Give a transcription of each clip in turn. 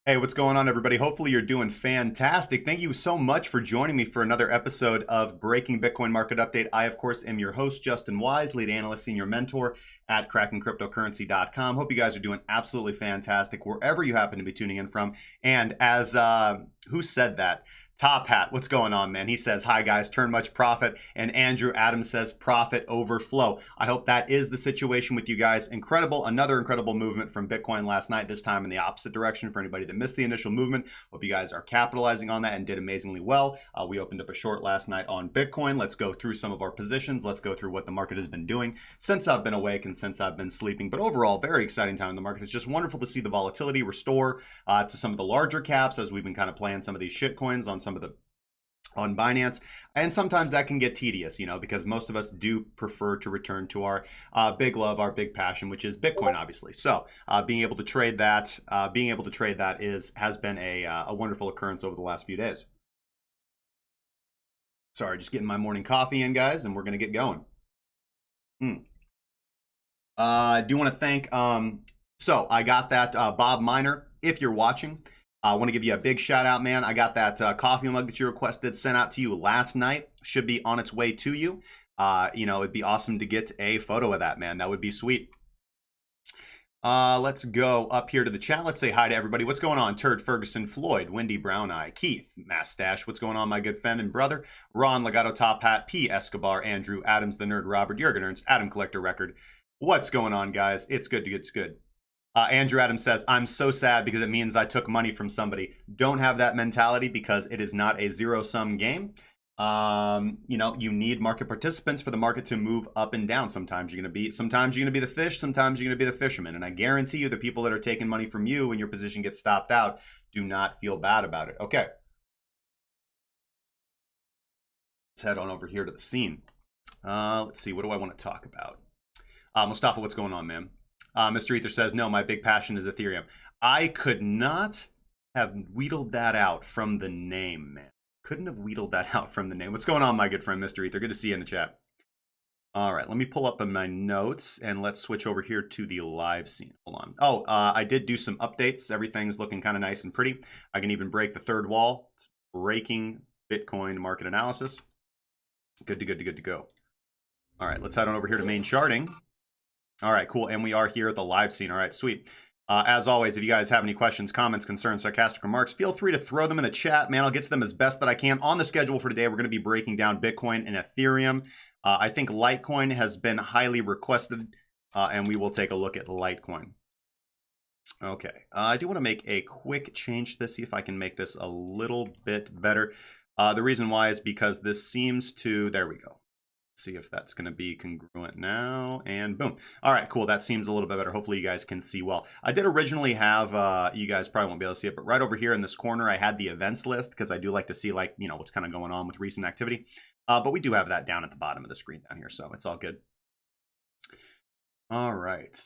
Hey, what's going on, everybody? Hopefully, you're doing fantastic. Thank you so much for joining me for another episode of Breaking Bitcoin Market Update. I, of course, am your host, Justin Wise, lead analyst, senior mentor at cryptocurrency.com. Hope you guys are doing absolutely fantastic wherever you happen to be tuning in from. And as who said that? Top Hat, what's going on, man? He says, hi, guys, turn much profit. And Andrew Adams says, profit overflow. I hope that is the situation with you guys. Another incredible movement from Bitcoin last night, this time in the opposite direction for anybody that missed the initial movement. Hope you guys are capitalizing on that and did amazingly well. We opened up a short last night on Bitcoin. Let's go through some of our positions. Let's go through what the market has been doing since I've been awake and since I've been sleeping. But overall, very exciting time in the market. It's just wonderful to see the volatility restore to some of the larger caps as we've been kind of playing some of these shit coins on Binance. And sometimes that can get tedious, because most of us do prefer to return to our big love, our big passion, which is Bitcoin, obviously. So being able to trade that has been a wonderful occurrence over the last few days. Sorry, just getting my morning coffee in, guys, and we're going to get going. I do want to thank, so I got that Bob Miner, if you're watching. I want to give you a big shout out, man. I got that coffee mug that you requested sent out to you last night. Should be on its way to you. It'd be awesome to get a photo of that, man. That would be sweet. Let's go up here to the chat. Let's say hi to everybody. What's going on? Turd Ferguson, Floyd, Wendy Brown Eye, Keith, Mastache. What's going on, my good friend and brother? Ron, Legato Top Hat, P. Escobar, Andrew, Adams, the Nerd, Robert, Jurgen Ernst, Adam Collector Record. What's going on, guys? It's good. Andrew Adams says, I'm so sad because it means I took money from somebody. Don't have that mentality because it is not a zero-sum game. You need market participants for the market to move up and down. Sometimes you're going to be the fish, sometimes you're going to be the fisherman. And I guarantee you the people that are taking money from you when your position gets stopped out do not feel bad about it. Okay. Let's head on over here to the scene. Let's see. What do I want to talk about? Mustafa, what's going on, man? Mr. Ether says, no, my big passion is Aetherium. I could not have wheedled that out from the name, man. Couldn't have wheedled that out from the name. What's going on, my good friend, Mr. Ether? Good to see you in the chat. All right, let me pull up my notes, and let's switch over here to the live scene. Hold on. Oh, I did do some updates. Everything's looking kind of nice and pretty. I can even break the third wall. It's breaking Bitcoin market analysis. Good to go. All right, let's head on over here to main charting. All right, cool. And we are here at the live scene. All right, sweet. As always, if you guys have any questions, comments, concerns, sarcastic remarks, feel free to throw them in the chat, man. I'll get to them as best that I can. On the schedule for today, we're going to be breaking down Bitcoin and Ethereum. I think Litecoin has been highly requested, and we will take a look at Litecoin. Okay, I do want to make a quick change to this, see if I can make this a little bit better. The reason why is because this seems to, there we go. See if that's going to be congruent now, and boom. All right, cool. That seems a little bit better. Hopefully you guys can see well. I did originally have, you guys probably won't be able to see it, but right over here in this corner, I had the events list because I do like to see what's kind of going on with recent activity. But we do have that down at the bottom of the screen down here, so it's all good. All right.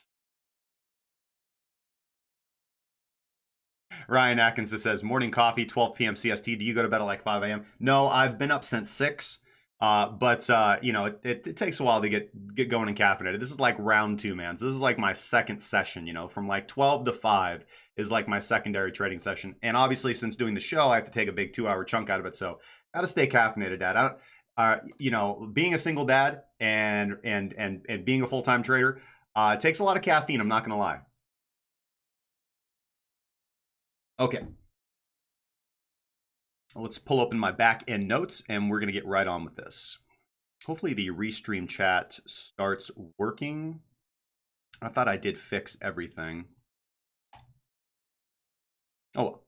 Ryan Atkins says, morning coffee, 12 p.m. CST. Do you go to bed at like 5 a.m.? No, I've been up since 6. But it takes a while to get going and caffeinated. This is like round 2, man. So this is like my second session, from like 12 to 5 is like my secondary trading session. And obviously, since doing the show, I have to take a big 2-hour chunk out of it. So got to stay caffeinated, Dad. Being a single dad and being a full-time trader, it takes a lot of caffeine. I'm not going to lie. Okay. Let's pull open my back end notes, and we're going to get right on with this. Hopefully the restream chat starts working. I thought I did fix everything. Oh, well.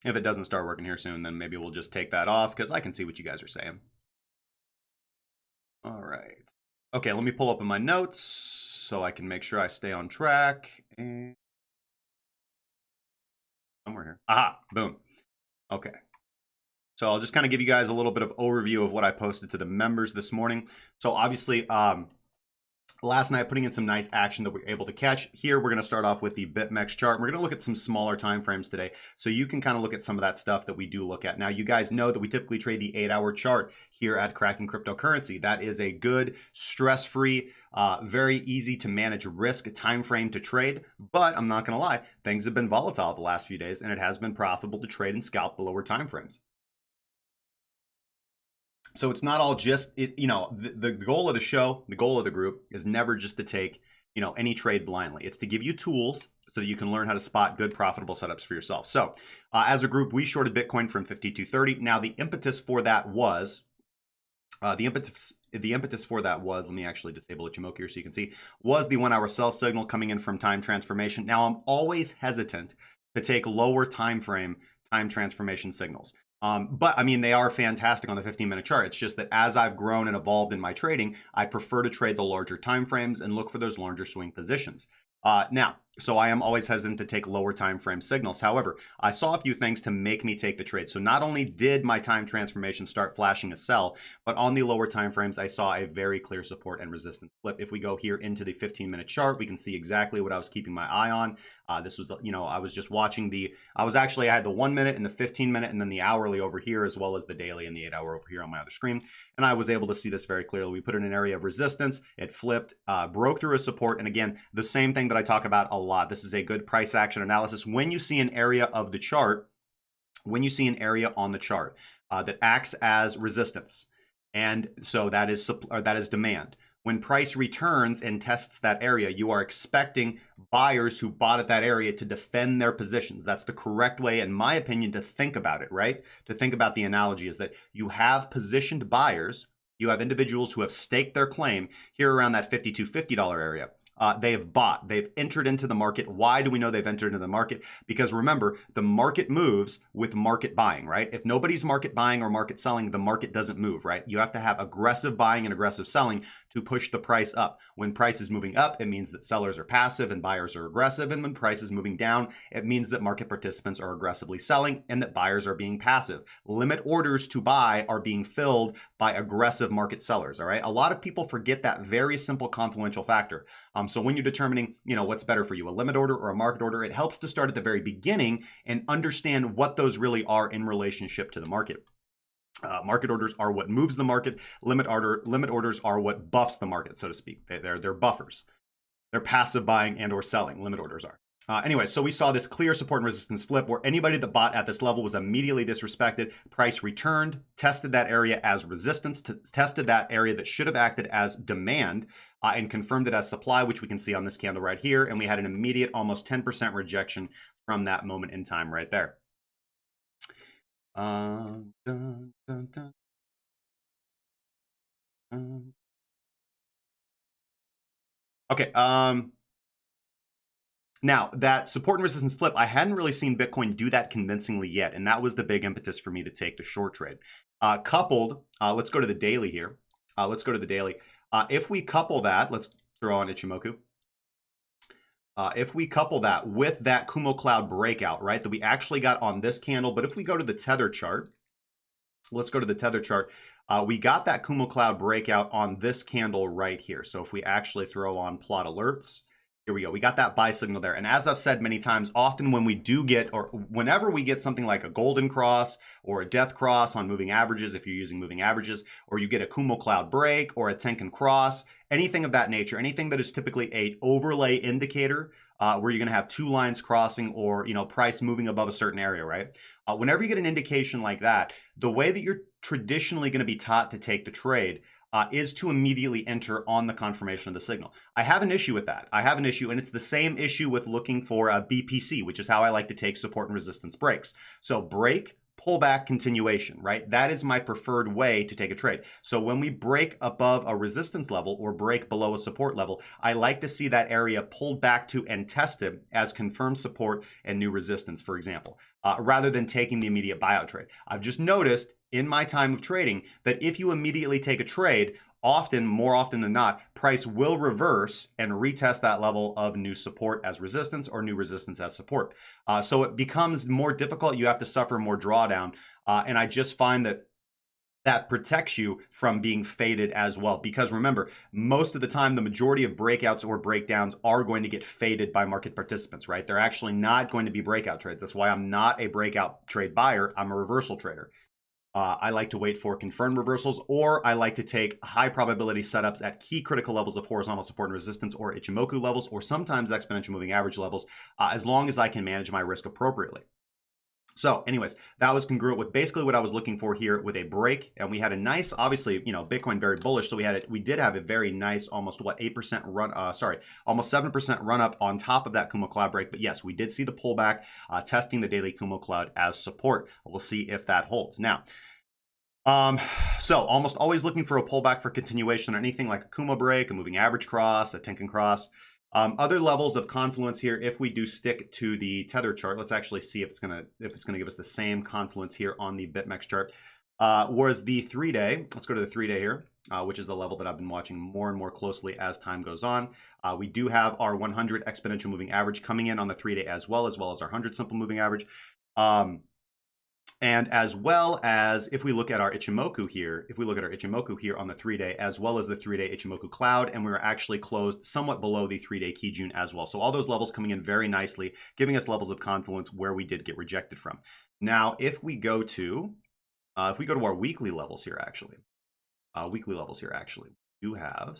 If it doesn't start working here soon, then maybe we'll just take that off because I can see what you guys are saying. All right. Okay, let me pull open my notes so I can make sure I stay on track. And somewhere here. Aha, boom. Okay. So I'll just kind of give you guys a little bit of overview of what I posted to the members this morning. So obviously, last night, putting in some nice action that we're able to catch. Here, we're going to start off with the BitMEX chart. We're going to look at some smaller time frames today, so you can kind of look at some of that stuff that we do look at. Now, you guys know that we typically trade the 8-hour chart here at Kraken Cryptocurrency. That is a good, stress-free, very easy to manage risk time frame to trade. But I'm not going to lie, things have been volatile the last few days, and it has been profitable to trade and scalp the lower time frames. So it's not all just, the goal of the show, the goal of the group is never just to take, any trade blindly. It's to give you tools so that you can learn how to spot good profitable setups for yourself. So as a group, we shorted Bitcoin from 5230. Now the impetus for that was, let me actually disable Ichimoku here so you can see, was the 1 hour sell signal coming in from time transformation. Now I'm always hesitant to take lower time frame time transformation signals. But I mean, they are fantastic on the 15-minute chart. It's just that as I've grown and evolved in my trading, I prefer to trade the larger time frames and look for those larger swing positions. Now, so I am always hesitant to take lower time frame signals. However, I saw a few things to make me take the trade. So not only did my time transformation start flashing a sell, but on the lower time frames, I saw a very clear support and resistance flip. If we go here into the 15-minute chart, we can see exactly what I was keeping my eye on. This was, I was just watching I had the 1 minute and the 15-minute and then the hourly over here, as well as the daily and the 8-hour over here on my other screen. And I was able to see this very clearly. We put in an area of resistance, it flipped, broke through a support. And again, the same thing that I talk about a lot. This is a good price action analysis. When you see an area of the chart, when you see an area on the chart that acts as resistance, and so that is demand. When price returns and tests that area, you are expecting buyers who bought at that area to defend their positions. That's the correct way, in my opinion, to think about it, right? To think about the analogy is that you have positioned buyers, you have individuals who have staked their claim here around that $52.50 area. They have bought, they've entered into the market. Why do we know they've entered into the market? Because remember, the market moves with market buying, right? If nobody's market buying or market selling, the market doesn't move, right? You have to have aggressive buying and aggressive selling to push the price up. When price is moving up, it means that sellers are passive and buyers are aggressive. And when price is moving down, it means that market participants are aggressively selling and that buyers are being passive. Limit orders to buy are being filled by aggressive market sellers, all right? A lot of people forget that very simple confluential factor. So when you're determining, what's better for you, a limit order or a market order, it helps to start at the very beginning and understand what those really are in relationship to the market. Market orders are what moves the market. Limit orders are what buffs the market, so to speak. They're buffers. They're passive buying and or selling. Limit orders are. Anyway, so we saw this clear support and resistance flip where anybody that bought at this level was immediately disrespected. Price returned, tested that area as resistance, tested that area that should have acted as demand, and confirmed it as supply, which we can see on this candle right here. And we had an immediate almost 10% rejection from that moment in time right there. Okay. Now, that support and resistance flip, I hadn't really seen Bitcoin do that convincingly yet, and that was the big impetus for me to take the short trade. Coupled, let's go to the daily here. Let's go to the daily. If we couple that, let's throw on Ichimoku. If we couple that with that Kumo cloud breakout, right, that we actually got on this candle, but if we go to the tether chart, let's go to the tether chart. We got that Kumo cloud breakout on this candle right here. So if we actually throw on plot alerts, here we go. We got that buy signal there. And as I've said many times, often when we do get, or whenever we get something like a golden cross or a death cross on moving averages, if you're using moving averages, or you get a Kumo cloud break or a Tenkan cross, anything of that nature, anything that is typically a overlay indicator where you're going to have two lines crossing or, price moving above a certain area, right? Whenever you get an indication like that, the way that you're traditionally going to be taught to take the trade is to immediately enter on the confirmation of the signal. I have an issue with that. I have an issue, and it's the same issue with looking for a BPC, which is how I like to take support and resistance breaks. So break, pullback, continuation, right? That is my preferred way to take a trade. So when we break above a resistance level or break below a support level, I like to see that area pulled back to and tested as confirmed support and new resistance, for example, rather than taking the immediate buyout trade. I've just noticed in my time of trading that if you immediately take a trade, more often than not, price will reverse and retest that level of new support as resistance or new resistance as support. So it becomes more difficult. You have to suffer more drawdown. And I just find that that protects you from being faded as well. Because remember, most of the time, the majority of breakouts or breakdowns are going to get faded by market participants, right? They're actually not going to be breakout trades. That's why I'm not a breakout trade buyer. I'm a reversal trader. I like to wait for confirmed reversals, or I like to take high probability setups at key critical levels of horizontal support and resistance, or Ichimoku levels, or sometimes exponential moving average levels, as long as I can manage my risk appropriately. So anyways, that was congruent with basically what I was looking for here with a break. And we had a nice, obviously, you know, Bitcoin very bullish. So we did have a very nice, almost what, 8% run, almost 7% run up on top of that Kumo cloud break. But yes, we did see the pullback, testing the daily Kumo cloud as support. We'll see if that holds. Now, so almost always looking for a pullback for continuation or anything like a Kumo break, a moving average cross, a Tenkan cross. Other levels of confluence here, if we do stick to the tether chart, let's actually see if it's gonna give us the same confluence here on the BitMEX chart. Whereas the 3-day, let's go to the 3-day here, which is the level that I've been watching more and more closely as time goes on. We do have our 100 exponential moving average coming in on the 3-day as well as our 100 simple moving average. And as well as if we look at our Ichimoku here, on the 3-day, as well as the 3-day Ichimoku cloud, and we were actually closed somewhat below the 3-day Kijun as well. So all those levels coming in very nicely, giving us levels of confluence where we did get rejected from. Now, if we go to our weekly levels here, actually, we do have,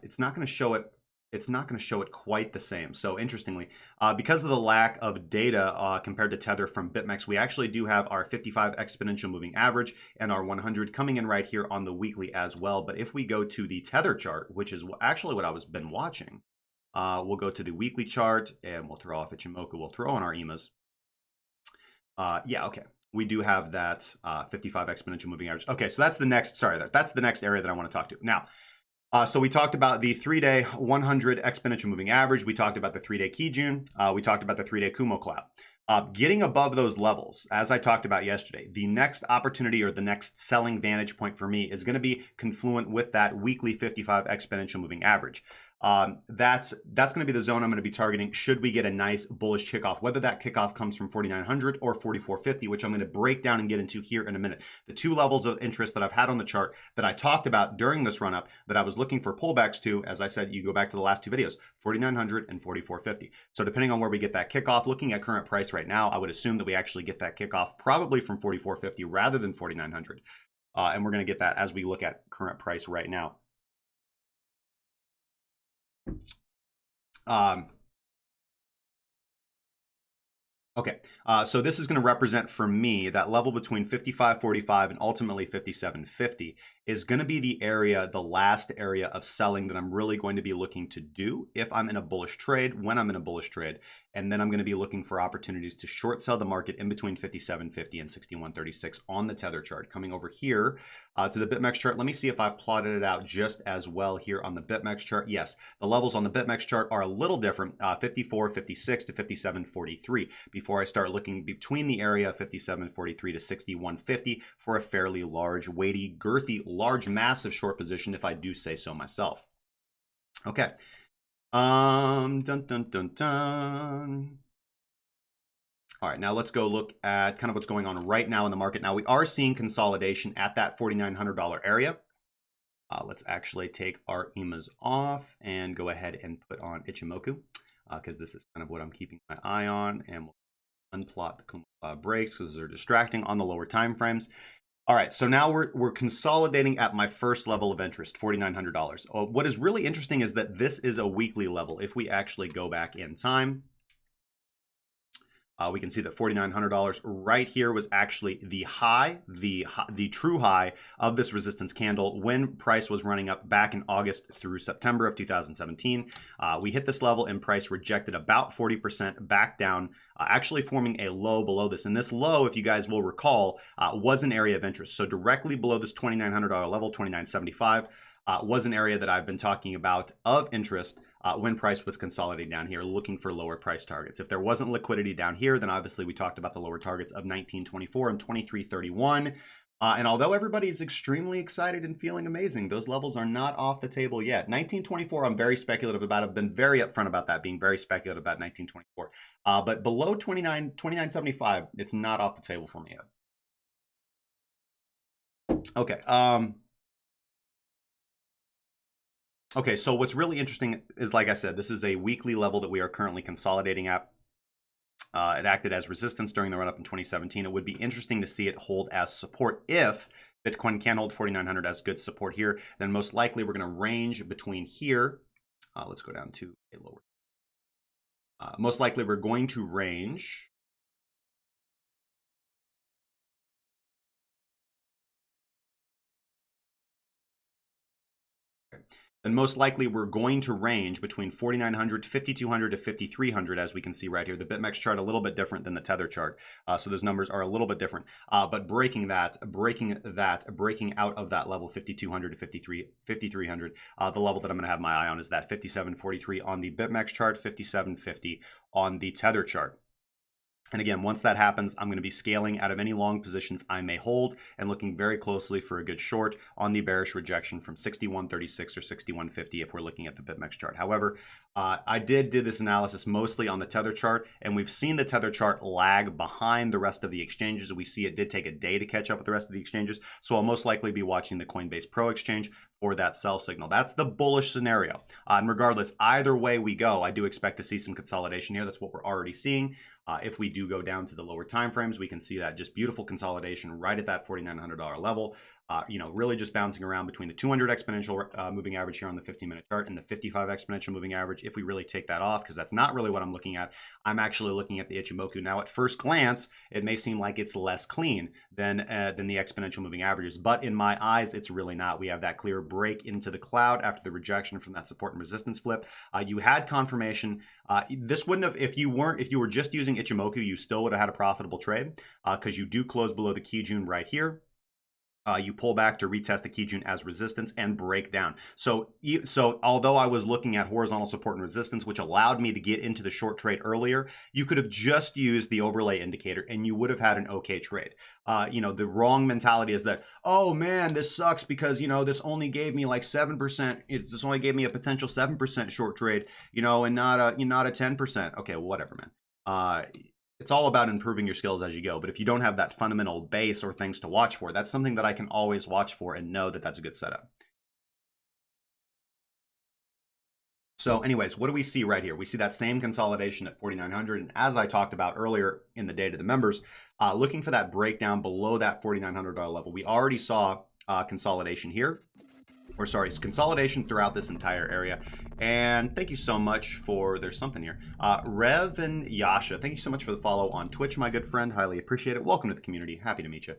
it's not going to show it. It's not going to show it quite the same. So interestingly, because of the lack of data compared to Tether from BitMEX, we actually do have our 55 exponential moving average and our 100 coming in right here on the weekly as well. But if we go to the Tether chart, which is actually what I was been watching, we'll go to the weekly chart and we'll throw off Ichimoku. We'll throw on our EMAs. Yeah, okay. We do have that 55 exponential moving average. Okay, so that's the next, that's the next area that I want to talk to. Now, so we talked about the 3-day 100 exponential moving average. We talked about the 3-day Kijun. We talked about the 3-day Kumo cloud. Getting above those levels, as I talked about yesterday, the next opportunity or the next selling vantage point for me is going to be confluent with that weekly 55 exponential moving average. That's going to be the zone I'm going to be targeting should we get a nice bullish kickoff, whether that kickoff comes from 4,900 or 4,450, which I'm going to break down and get into here in a minute. The two levels of interest that I've had on the chart that I talked about during this run up that I was looking for pullbacks to, as I said, you go back to the last two videos, 4,900 and 4,450. So depending on where we get that kickoff, looking at current price right now, I would assume that we actually get that kickoff probably from 4,450 rather than 4,900. And we're going to get that as we look at current price right now. Okay, so this is going to represent for me that level between 55.45 and ultimately 57.50 is going to be the last area of selling that I'm really going to be looking to do if I'm in a bullish trade, when I'm in a bullish trade. And then I'm going to be looking for opportunities to short sell the market in between 57.50 and 61.36 on the Tether chart. Coming over here to the BitMEX chart, let me see if I plotted it out just as well here on the BitMEX chart. Yes, the levels on the BitMEX chart are a little different, 54.56 to 57.43, before I start looking between the area of 57.43 to 61.50 for a fairly large, weighty, girthy, large, massive short position, if I do say so myself. Okay. Dun, dun, dun, dun. All right, now let's go look at kind of what's going on right now in the market. Now we are seeing consolidation at that $4,900 area. Let's actually take our EMAs off and go ahead and put on Ichimoku because this is kind of what I'm keeping my eye on, and we'll unplot the Kumo breaks because they're distracting on the lower time frames. All right, so now we're consolidating at my first level of interest, $4,900. What is really interesting is that this is a weekly level. If we actually go back in time, we can see that $4,900 right here was actually the high, the true high of this resistance candle when price was running up back in August through September of 2017. We hit this level and price rejected about 40% back down, actually forming a low below this. And this low, if you guys will recall, was an area of interest. So directly below this $2,900 level, $2,975, was an area that I've been talking about of interest when price was consolidating down here, looking for lower price targets. If there wasn't liquidity down here, then obviously we talked about the lower targets of 1924 and 2331. And although everybody's extremely excited and feeling amazing, those levels are not off the table yet. 1924, I'm very speculative about. I've been very upfront about that, being very speculative about 1924. But below 29.75, it's not off the table for me yet. Okay. Okay, so what's really interesting is, like I said, this is a weekly level that we are currently consolidating at. It acted as resistance during the run-up in 2017. It would be interesting to see it hold as support. If Bitcoin can hold 4,900 as good support here, then most likely we're going to range between here. Let's go down to a lower. Most likely we're going to range. Then most likely we're going to range between 4,900, 5,200 to 5,300, as we can see right here. The BitMEX chart a little bit different than the Tether chart, so those numbers are a little bit different. But breaking out of that level, 5,200 to 5,300, the level that I'm going to have my eye on is that 57.43 on the BitMEX chart, 57.50 on the Tether chart. And again, once that happens, I'm going to be scaling out of any long positions I may hold and looking very closely for a good short on the bearish rejection from 61.36 or 61.50 if we're looking at the BitMEX chart. However, I did this analysis mostly on the Tether chart, and we've seen the Tether chart lag behind the rest of the exchanges. We see it did take a day to catch up with the rest of the exchanges, so I'll most likely be watching the Coinbase Pro exchange for that sell signal. That's the bullish scenario. And regardless, either way we go, I do expect to see some consolidation here. That's what we're already seeing. If we do go down to the lower time frames, we can see that just beautiful consolidation right at that $4,900 level. Really just bouncing around between the 200 exponential moving average here on the 15-minute chart and the 55 exponential moving average. If we really take that off, because that's not really what I'm looking at, I'm actually looking at the Ichimoku. Now, at first glance, it may seem like it's less clean than the exponential moving averages, but in my eyes, it's really not. We have that clear break into the cloud after the rejection from that support and resistance flip. You had confirmation. This wouldn't have, if you were just using Ichimoku, you still would have had a profitable trade because you do close below the Kijun right here. You pull back to retest the Kijun as resistance and break down. So although I was looking at horizontal support and resistance, which allowed me to get into the short trade earlier, you could have just used the overlay indicator and you would have had an okay trade. The wrong mentality is that, oh man, this sucks because, this only gave me like 7%. This only gave me a potential 7% short trade, and not a 10%. Okay, well, whatever, man. It's all about improving your skills as you go. But if you don't have that fundamental base or things to watch for, that's something that I can always watch for and know that that's a good setup. So anyways, what do we see right here? We see that same consolidation at 4,900. And as I talked about earlier in the day to the members, looking for that breakdown below that $4,900 level. We already saw consolidation here. It's consolidation throughout this entire area. And thank you so much for, there's something here. Rev and Yasha, thank you so much for the follow on Twitch, my good friend. Highly appreciate it. Welcome to the community. Happy to meet you.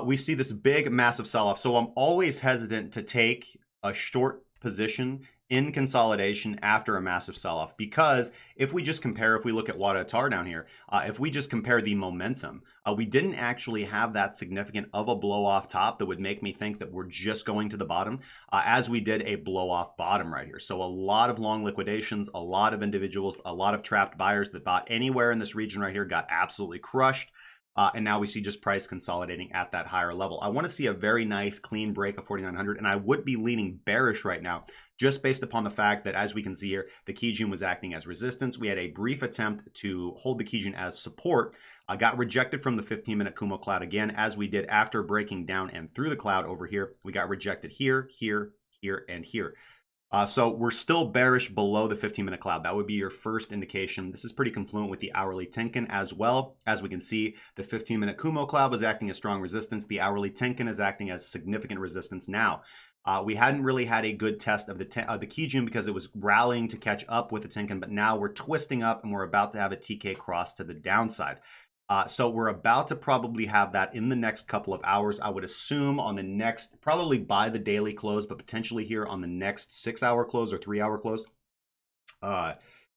We see this big, massive sell-off. So I'm always hesitant to take a short position in consolidation after a massive sell-off, because if we look at Wadatar down here, if we just compare the momentum, we didn't actually have that significant of a blow-off top that would make me think that we're just going to the bottom, as we did a blow-off bottom right here. So a lot of long liquidations, a lot of individuals, a lot of trapped buyers that bought anywhere in this region right here got absolutely crushed. And now we see just price consolidating at that higher level. I want to see a very nice clean break of 4,900, and I would be leaning bearish right now, just based upon the fact that, as we can see here, the Kijun was acting as resistance. We had a brief attempt to hold the Kijun as support. Got rejected from the 15-minute Kumo cloud again, as we did after breaking down and through the cloud over here. We got rejected here, here, here, and here. So we're still bearish below the 15-minute cloud. That would be your first indication. This is pretty confluent with the hourly Tenkan as well. As we can see, the 15-minute Kumo cloud was acting as strong resistance. The hourly Tenkan is acting as significant resistance now. We hadn't really had a good test of the Kijun because it was rallying to catch up with the Tenkan, but now we're twisting up and we're about to have a TK cross to the downside. So we're about to probably have that in the next couple of hours. I would assume on the next, probably by the daily close, but potentially here on the next 6-hour close or 3-hour close.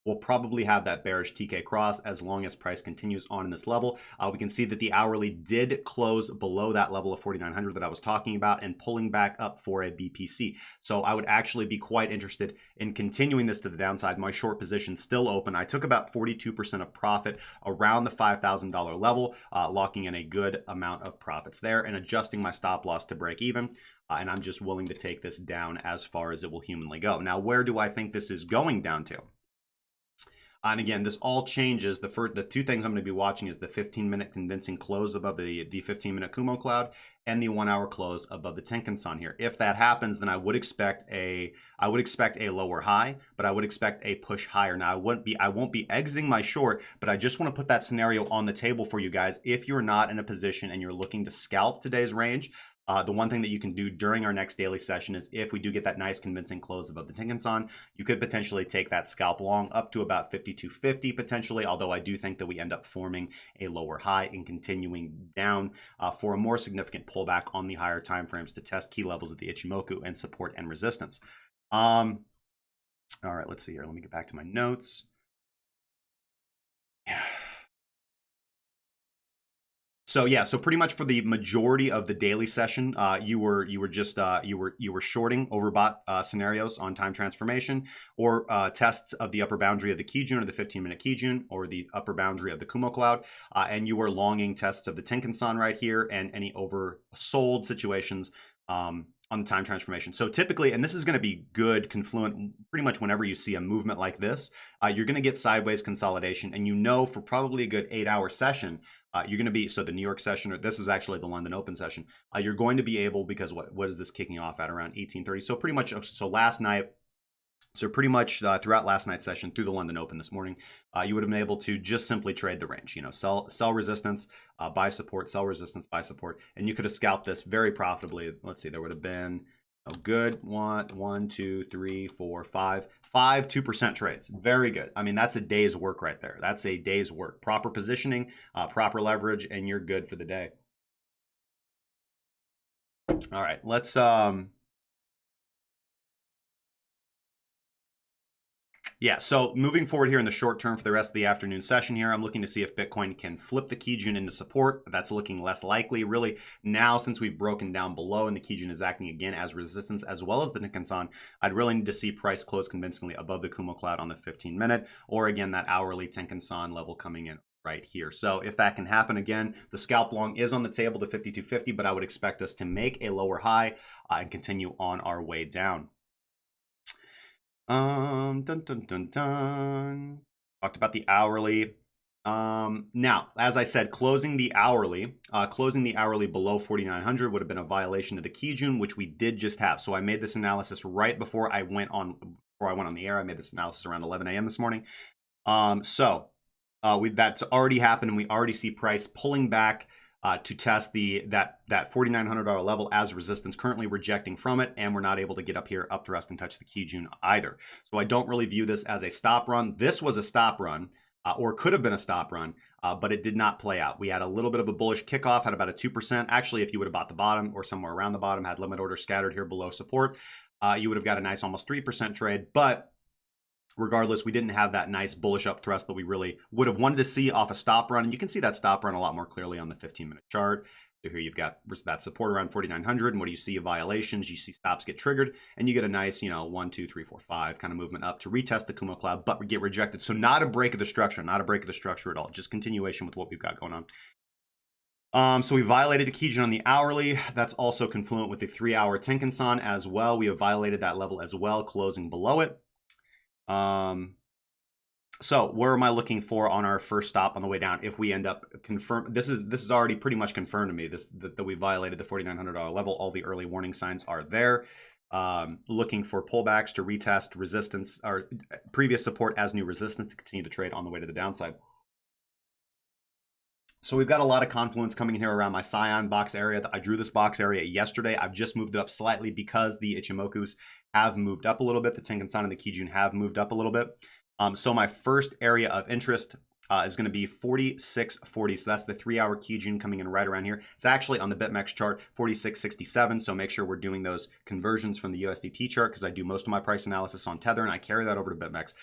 We'll probably have that bearish TK cross as long as price continues on in this level. We can see that the hourly did close below that level of 4,900 that I was talking about and pulling back up for a BPC. So I would actually be quite interested in continuing this to the downside. My short position still open. I took about 42% of profit around the $5,000 level, locking in a good amount of profits there and adjusting my stop loss to break even. And I'm just willing to take this down as far as it will humanly go. Now, where do I think this is going down to? And again, this all changes. The two things I'm going to be watching is the 15-minute convincing close above the 15-minute Kumo cloud and the 1 hour close above the Tenkan-san here. If that happens, then I would expect a lower high, but I would expect a push higher. Now I won't be exiting my short, but I just want to put that scenario on the table for you guys. If you're not in a position and you're looking to scalp today's range, the one thing that you can do during our next daily session is if we do get that nice convincing close above the Tenkan-san, you could potentially take that scalp long up to about 52.50 potentially, although I do think that we end up forming a lower high and continuing down for a more significant pullback on the higher time frames to test key levels of the Ichimoku and support and resistance. All right, let's see here. Let me get back to my notes. Yeah. So pretty much for the majority of the daily session, you were shorting overbought scenarios on time transformation or tests of the upper boundary of the Kijun or the 15-minute Kijun or the upper boundary of the Kumo cloud, and you were longing tests of the Tenkan-san right here and any oversold situations on the time transformation. So typically, and this is going to be good confluent pretty much whenever you see a movement like this, you're going to get sideways consolidation, and for probably a good 8-hour session, you're going to be, so the New York session, or this is actually the London Open session, you're going to be able, because what is this kicking off at around 18:30? So pretty much, last night, throughout last night's session through the London Open this morning, you would have been able to just simply trade the range, sell resistance, buy support, sell resistance, buy support, and you could have scalped this very profitably. Let's see, there would have been good 1, 2, 3, 4, 5 2% trades. Very good. I mean, that's a day's work right there. That's a day's work. Proper positioning, proper leverage, and you're good for the day. All right, let's yeah, so moving forward here in the short term for the rest of the afternoon session here, I'm looking to see if Bitcoin can flip the Kijun into support. That's looking less likely. Really, now since we've broken down below and the Kijun is acting again as resistance as well as the Nikkei-san, I'd really need to see price close convincingly above the Kumo cloud on the 15-minute, or again, that hourly Tenkan-san level coming in right here. So if that can happen again, the scalp long is on the table to 52.50, but I would expect us to make a lower high and continue on our way down. Dun, dun, dun, dun. Talked about the hourly. Now, as I said, closing the hourly below 4,900 would have been a violation of the Kijun, which we did just have. So I made this analysis right before I went on the air. I made this analysis around 11 a.m. this morning. That's already happened, and we already see price pulling back to test that $4,900 level as resistance, currently rejecting from it, and we're not able to get up here, up to rest and touch the Kijun either. So I don't really view this as a stop run. This was a stop run, or could have been a stop run, but it did not play out. We had a little bit of a bullish kickoff, had about a 2%. Actually, if you would have bought the bottom or somewhere around the bottom, had limit order scattered here below support, you would have got a nice almost 3% trade, but regardless, we didn't have that nice bullish up thrust that we really would have wanted to see off a stop run. And you can see that stop run a lot more clearly on the 15-minute chart. So here you've got that support around 4,900. And what do you see? Violations. You see stops get triggered. And you get a nice, 1, 2, 3, 4, 5 kind of movement up to retest the Kumo cloud, but get rejected. So not a break of the structure. Not a break of the structure at all. Just continuation with what we've got going on. So we violated the Kijun on the hourly. That's also confluent with the 3-hour Tenkan-san as well. We have violated that level as well, closing below it. So where am I looking for on our first stop on the way down? If we end up this is already pretty much confirmed to me that we violated the $4,900 level. All the early warning signs are there. Looking for pullbacks to retest resistance or previous support as new resistance to continue to trade on the way to the downside. So we've got a lot of confluence coming in here around my Scion box area. I drew this box area yesterday. I've just moved it up slightly because the Ichimokus have moved up a little bit. The Tenkan-san and the Kijun have moved up a little bit. So my first area of interest is going to be 46.40. So that's the 3-hour Kijun coming in right around here. It's actually on the BitMEX chart, 46.67. So make sure we're doing those conversions from the USDT chart because I do most of my price analysis on Tether and I carry that over to BitMEX.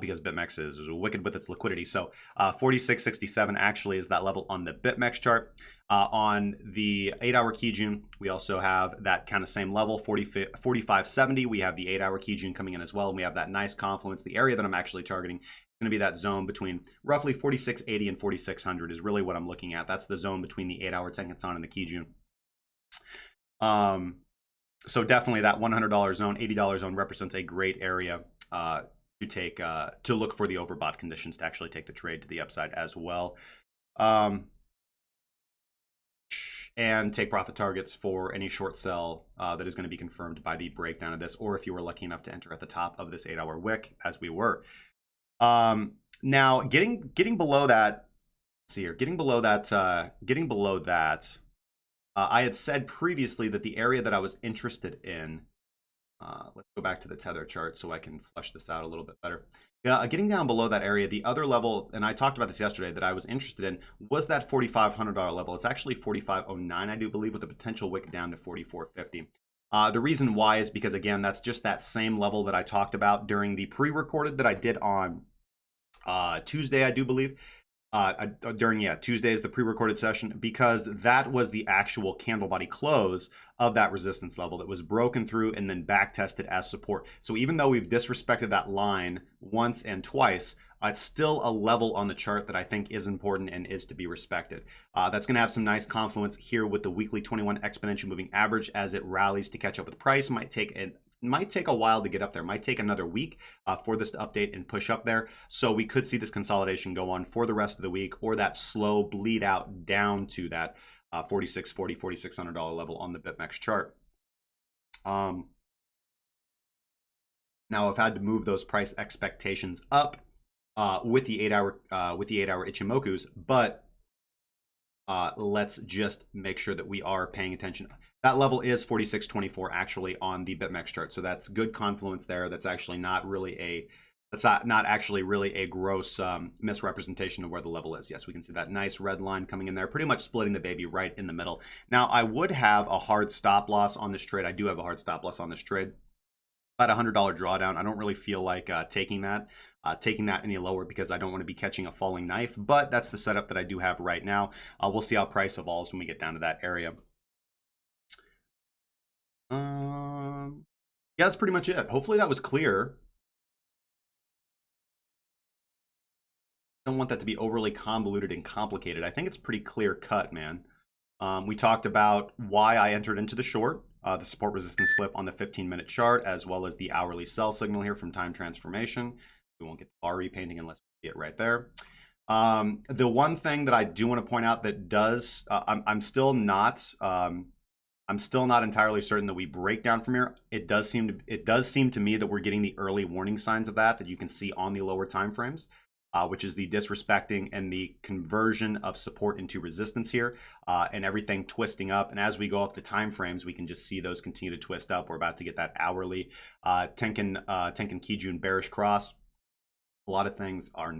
Because BitMEX is wicked with its liquidity. So 46.67 actually is that level on the BitMEX chart. On the 8-hour Kijun, we also have that kind of same level, 45.70. We have the 8-hour Kijun coming in as well, and we have that nice confluence. The area that I'm actually targeting is going to be that zone between roughly 46.80 and 4600 is really what I'm looking at. That's the zone between the 8-hour Tenkan-san and the Kijun. So definitely that $100 zone, $80 zone represents a great area to look for the overbought conditions to actually take the trade to the upside as well. And take profit targets for any short sell that is going to be confirmed by the breakdown of this, or if you were lucky enough to enter at the top of this 8-hour wick, as we were. Now, getting below that, let's see here, getting below that, I had said previously that the area that I was interested in, let's go back to the tether chart so I can flesh this out a little bit better. Getting down below that area, the other level, and I talked about this yesterday, that I was interested in was that $4,500 level. It's actually 4,509, I do believe, with a potential wick down to 4,450. The reason why is because, again, that's just that same level that I talked about during the pre-recorded that I did on Tuesday, I do believe. Tuesday is the pre-recorded session, because that was the actual candle body close of that resistance level that was broken through and then back tested as support. So even though we've disrespected that line once and twice, it's still a level on the chart that I think is important and is to be respected. That's going to have some nice confluence here with the weekly 21 exponential moving average as it rallies to catch up with price. Might take a while to get up there. Might take another week for this to update and push up there. So we could see this consolidation go on for the rest of the week, or that slow bleed out down to that $4,600 level on the BitMEX chart. Now I've had to move those price expectations up with the 8-hour Ichimokus, but let's just make sure that we are paying attention. That level is 46.24 actually on the BitMEX chart, so that's good confluence there. That's actually not really a gross misrepresentation of where the level is. Yes, we can see that nice red line coming in there, pretty much splitting the baby right in the middle. Now, I would have a hard stop loss on this trade. I do have a hard stop loss on this trade. About $100 drawdown. I don't really feel like taking that any lower, because I don't want to be catching a falling knife, but that's the setup that I do have right now. We'll see how price evolves when we get down to that area. Yeah, that's pretty much it. Hopefully that was clear. I don't want that to be overly convoluted and complicated. I think it's pretty clear cut, man. We talked about why I entered into the short, the support resistance flip on the 15-minute chart, as well as the hourly sell signal here from time transformation. We won't get the bar repainting unless we see it right there. The one thing that I do want to point out that does, I'm still not entirely certain that we break down from here. It does seem to me that we're getting the early warning signs of that you can see on the lower time frames, which is the disrespecting and the conversion of support into resistance here, and everything twisting up. And as we go up the time frames, we can just see those continue to twist up. We're about to get that hourly Tenkan Kijun bearish cross. A lot of things are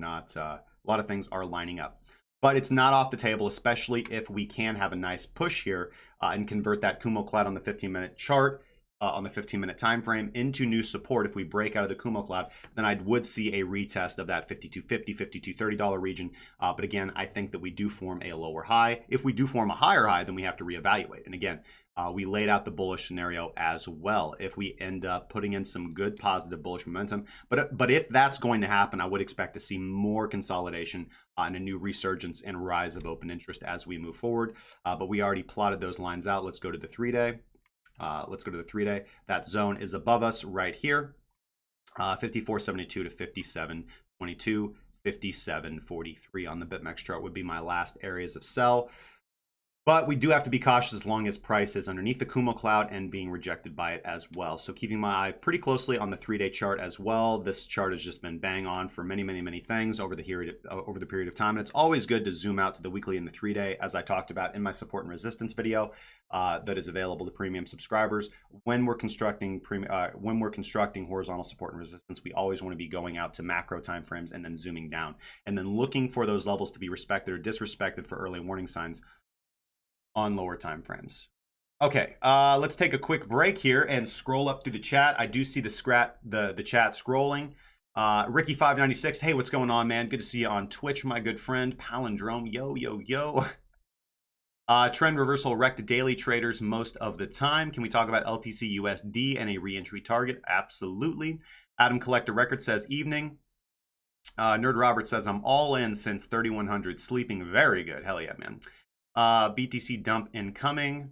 lining up. But it's not off the table, especially if we can have a nice push here and convert that Kumo cloud on the 15-minute chart, on the 15-minute time frame, into new support. If we break out of the Kumo cloud, then I would see a retest of that $52.50, $52.30 region. But again, I think that we do form a lower high. If we do form a higher high, then we have to reevaluate. And again, we laid out the bullish scenario as well if we end up putting in some good positive bullish momentum. But if that's going to happen, I would expect to see more consolidation and a new resurgence and rise of open interest as we move forward. But we already plotted those lines out. Let's go to the 3-day. That zone is above us right here. 54.72 to 57.22, 57.43 on the BitMEX chart would be my last areas of sell. But we do have to be cautious as long as price is underneath the Kumo cloud and being rejected by it as well. So keeping my eye pretty closely on the 3-day chart as well. This chart has just been bang on for many, many, many things over the period of time. And it's always good to zoom out to the weekly and the 3-day, as I talked about in my support and resistance video that is available to premium subscribers. When we're constructing horizontal support and resistance, we always want to be going out to macro timeframes and then zooming down and then looking for those levels to be respected or disrespected for early warning signs on lower time frames. Okay, let's take a quick break here and scroll up through the chat. I do see the chat scrolling. Ricky596, hey, what's going on, man? Good to see you on Twitch, my good friend. Palindrome, yo, yo, yo. Trend reversal wrecked daily traders most of the time. Can we talk about LTC USD and a re-entry target? Absolutely. Adam Collector Record says evening. Nerd Robert says I'm all in since 3100. Sleeping very good. Hell yeah, man. BTC dump incoming.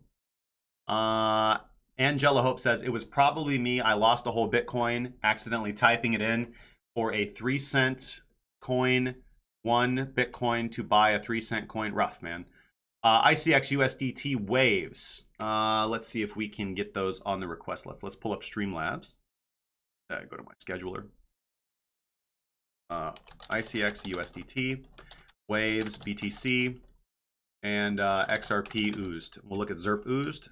Angela Hope says it was probably me. I lost a whole Bitcoin accidentally typing it in. for a 3-cent coin, 1 Bitcoin to buy a 3-cent coin. Rough, man. ICX USDT waves. Let's see if we can get those on the request list. Let's pull up Streamlabs. Go to my scheduler. ICX USDT waves BTC and XRP oozed. We'll look at ZERP oozed.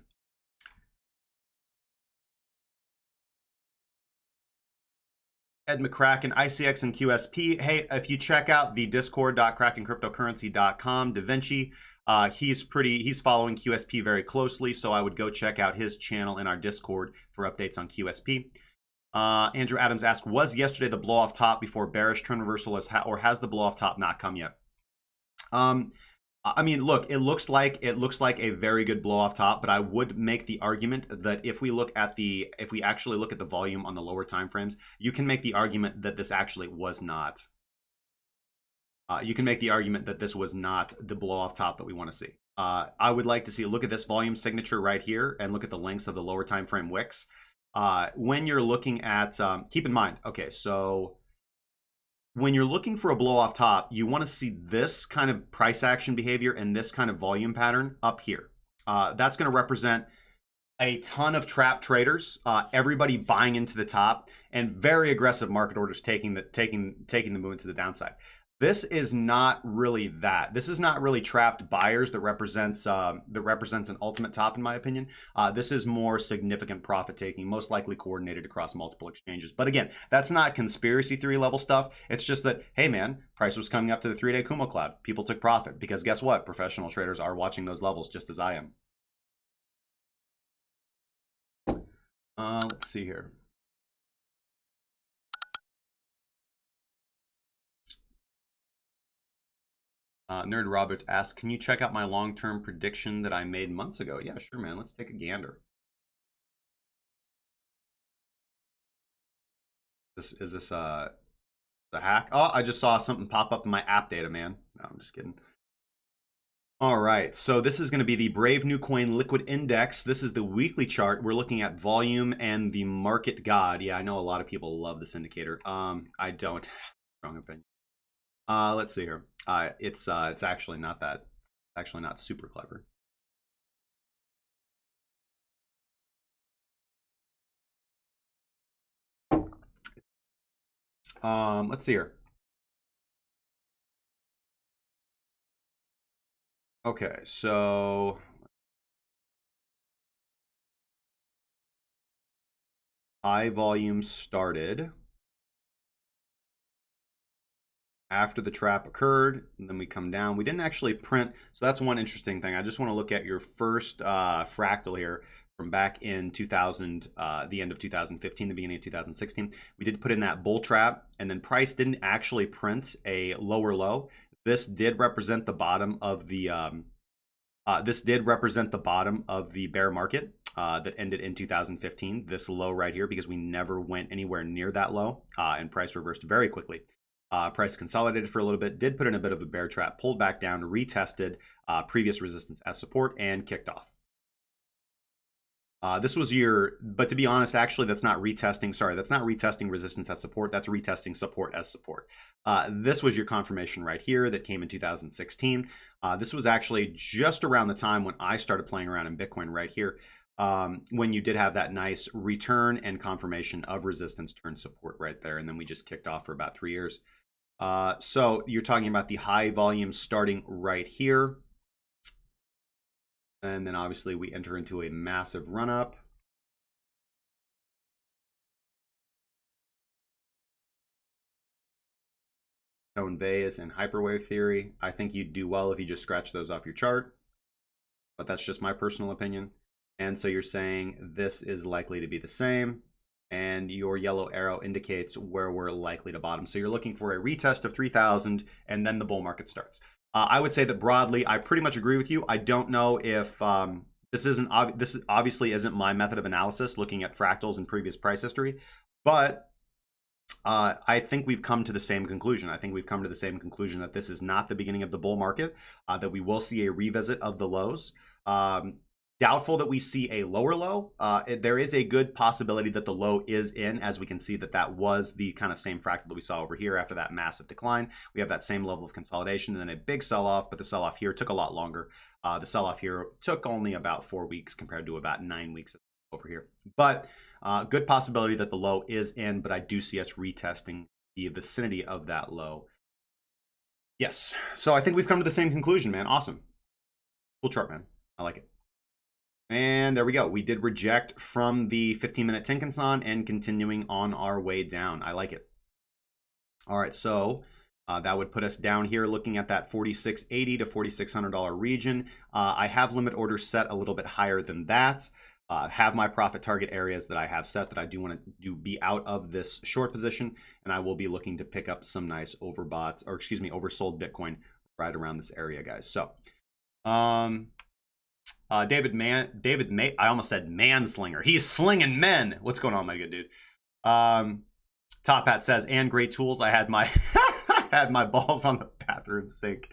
Ed McCracken, ICX and QSP. Hey, if you check out the discord.crackencryptocurrency.com, Da Vinci, he's following QSP very closely, so I would go check out his channel in our Discord for updates on QSP. Andrew Adams asked, was yesterday the blow off top before bearish trend reversal, or has the blow off top not come yet? I mean, look, it looks like a very good blow off top, but I would make the argument that if we actually look at the volume on the lower time frames, you can make the argument that this actually was not. You can make the argument that this was not the blow off top that we want to see. I would like to see, look at this volume signature right here and look at the lengths of the lower time frame wicks. When you're looking at, keep in mind, okay, so when you're looking for a blow off top, you want to see this kind of price action behavior and this kind of volume pattern up here. That's going to represent a ton of trap traders, everybody buying into the top, and very aggressive market orders taking the move into the downside. This is not really that. This is not really trapped buyers that represents an ultimate top, in my opinion. This is more significant profit taking, most likely coordinated across multiple exchanges. But again, that's not conspiracy theory level stuff. It's just that, hey man, price was coming up to the 3-day Kumo cloud. People took profit because guess what? Professional traders are watching those levels just as I am. Let's see here. Nerd Robert asks, can you check out my long-term prediction that I made months ago? Yeah, sure, man. Let's take a gander. Is this a hack? Oh, I just saw something pop up in my app data, man. No, I'm just kidding. All right, so this is going to be the Brave New Coin Liquid Index. This is the weekly chart. We're looking at volume and the market god. Yeah, I know a lot of people love this indicator. I don't. Strong opinion. Let's see here. It's actually not that. Actually not super clever. Let's see here. Okay, so high volume started after the trap occurred, and then we come down. We didn't actually print, so that's one interesting thing. I just want to look at your first fractal here from back in 2000, the end of 2015, the beginning of 2016. We did put in that bull trap, and then price didn't actually print a lower low. This did represent the bottom of the bear market that ended in 2015. This low right here, because we never went anywhere near that low, and price reversed very quickly. Price consolidated for a little bit, did put in a bit of a bear trap, pulled back down, retested previous resistance as support, and kicked off. This was but to be honest, actually, that's not retesting. Sorry, that's not retesting resistance as support. That's retesting support as support. This was your confirmation right here that came in 2016. This was actually just around the time when I started playing around in Bitcoin right here, when you did have that nice return and confirmation of resistance turn support right there. And then we just kicked off for about 3 years. So you're talking about the high volume starting right here. And then obviously we enter into a massive run up. Tone Bayes and hyperwave theory. I think you'd do well if you just scratch those off your chart, but that's just my personal opinion. And so you're saying this is likely to be the same, and your yellow arrow indicates where we're likely to bottom. So you're looking for a retest of 3,000, and then the bull market starts. I would say that broadly, I pretty much agree with you. I don't know if this obviously isn't my method of analysis, looking at fractals and previous price history, but I think we've come to the same conclusion. I think we've come to the same conclusion that this is not the beginning of the bull market, that we will see a revisit of the lows. Doubtful that we see a lower low. There is a good possibility that the low is in, as we can see that was the kind of same fractal that we saw over here after that massive decline. We have that same level of consolidation and then a big sell-off, but the sell-off here took a lot longer. The sell-off here took only about 4 weeks compared to about 9 weeks over here. But good possibility that the low is in, but I do see us retesting the vicinity of that low. Yes. So I think we've come to the same conclusion, man. Awesome. Cool chart, man. I like it. And there we go. We did reject from the 15-minute Tenkan-san and continuing on our way down. I like it. All right, so that would put us down here looking at that $4,680 to $4,600 region. I have limit orders set a little bit higher than that. Have my profit target areas that I have set that I do want to be out of this short position, and I will be looking to pick up some nice oversold Bitcoin right around this area, guys. So, David May, I almost said manslinger. He's slinging men. What's going on, my good dude? Top Hat says, and great tools. I had my had my balls on the bathroom sink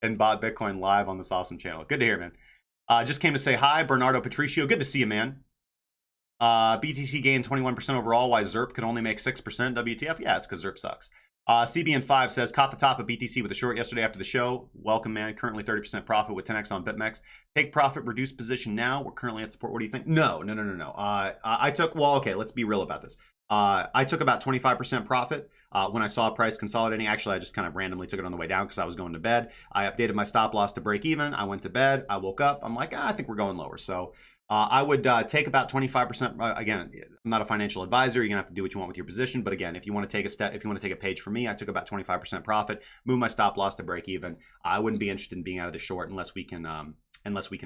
and bought Bitcoin live on this awesome channel. Good to hear, man. Just came to say hi, Bernardo Patricio. Good to see you, man. BTC gained 21% overall. Why ZERP could only make 6%? WTF? Yeah, it's because ZERP sucks. CBN5 says, caught the top of BTC with a short yesterday after the show. Welcome, man. Currently 30% profit with 10x on BitMEX. Take profit, reduce position now. We're currently at support. What do you think? No. I took, well, okay, let's be real about this. I took about 25% profit when I saw price consolidating. Actually, I just kind of randomly took it on the way down because I was going to bed. I updated my stop loss to break even. I went to bed. I woke up. I'm like, I think we're going lower. So I would take about 25%. Again, I'm not a financial advisor. You're gonna have to do what you want with your position. But again, if you want to take a step, if you want to take a page from me, I took about 25% profit, move my stop loss to break even. I wouldn't be interested in being out of the short unless we can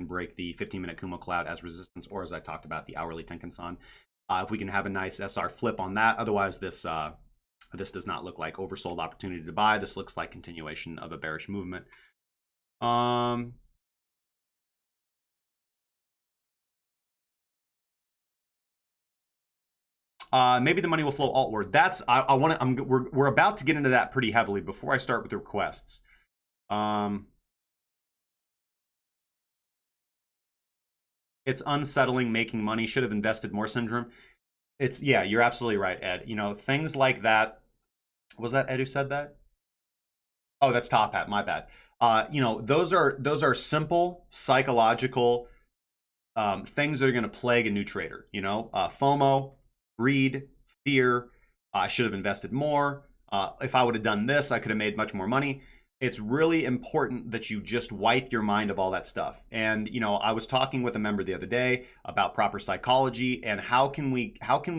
break the 15-minute Kumo cloud as resistance, or as I talked about, the hourly Tenkan-san. If we can have a nice SR flip on that. Otherwise, this does not look like oversold opportunity to buy. This looks like continuation of a bearish movement. Maybe the money will flow altward. That's we're about to get into that pretty heavily before I start with the requests. It's unsettling making money. Should have invested more syndrome. Yeah, you're absolutely right, Ed. You know, things like that. Was that Ed who said that? Oh, that's Top Hat. My bad. You know, those are simple psychological things that are going to plague a new trader. You know, FOMO, greed, fear. I should have invested more. If I would have done this, I could have made much more money. It's really important that you just wipe your mind of all that stuff. And, you know, I was talking with a member the other day about proper psychology and how can we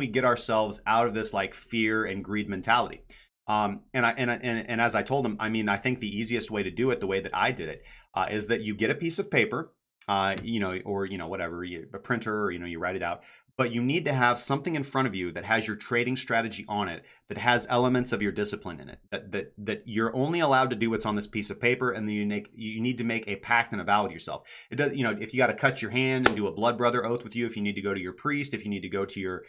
get ourselves out of this like fear and greed mentality. And as I told him, I mean, I think the easiest way to do it, the way that I did it, is that you get a piece of paper, you know, or, you know, whatever, a printer, or, you know, you write it out. But you need to have something in front of you that has your trading strategy on it, that has elements of your discipline in it, that you're only allowed to do what's on this piece of paper, and then you need to make a pact and a vow with yourself. It does, you know, if you got to cut your hand and do a blood brother oath with you, if you need to go to your priest, if you need to go to your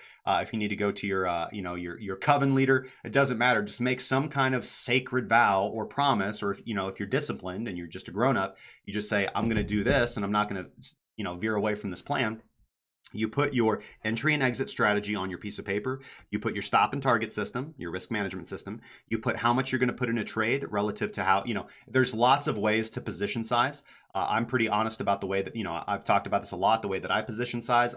you know, your coven leader, it doesn't matter. Just make some kind of sacred vow or promise, or if, you know, if you're disciplined and you're just a grown up, you just say, I'm going to do this, and I'm not going to, you know, veer away from this plan. You put your entry and exit strategy on your piece of paper. You put your stop and target system, your risk management system. You put how much you're going to put in a trade relative to how, you know, there's lots of ways to position size. I'm pretty honest about the way that, you know, I've talked about this a lot, the way that I position size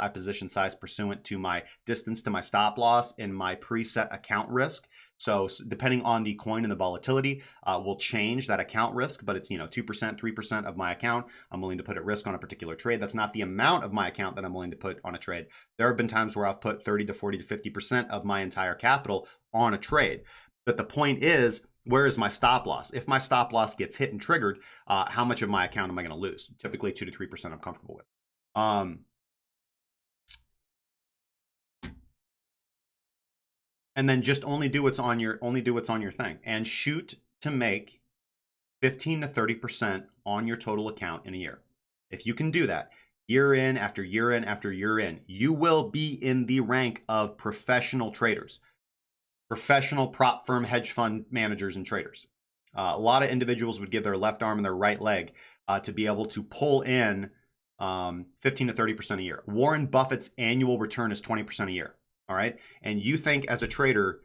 pursuant to my distance to my stop loss and my preset account risk. So depending on the coin and the volatility, will change that account risk, but it's, you know, 2%, 3% of my account I'm willing to put at risk on a particular trade. That's not the amount of my account that I'm willing to put on a trade. There have been times where I've put 30 to 40 to 50% of my entire capital on a trade. But the point is, where is my stop loss? If my stop loss gets hit and triggered, how much of my account am I going to lose? Typically 2 to 3% I'm comfortable with. And then just only do what's on your thing, and shoot to make 15 to 30% on your total account in a year. If you can do that year in after year in after year in, you will be in the rank of professional traders, professional prop firm hedge fund managers and traders. A lot of individuals would give their left arm and their right leg to be able to pull in 15 to 30% a year. Warren Buffett's annual return is 20% a year. All right. And you think as a trader,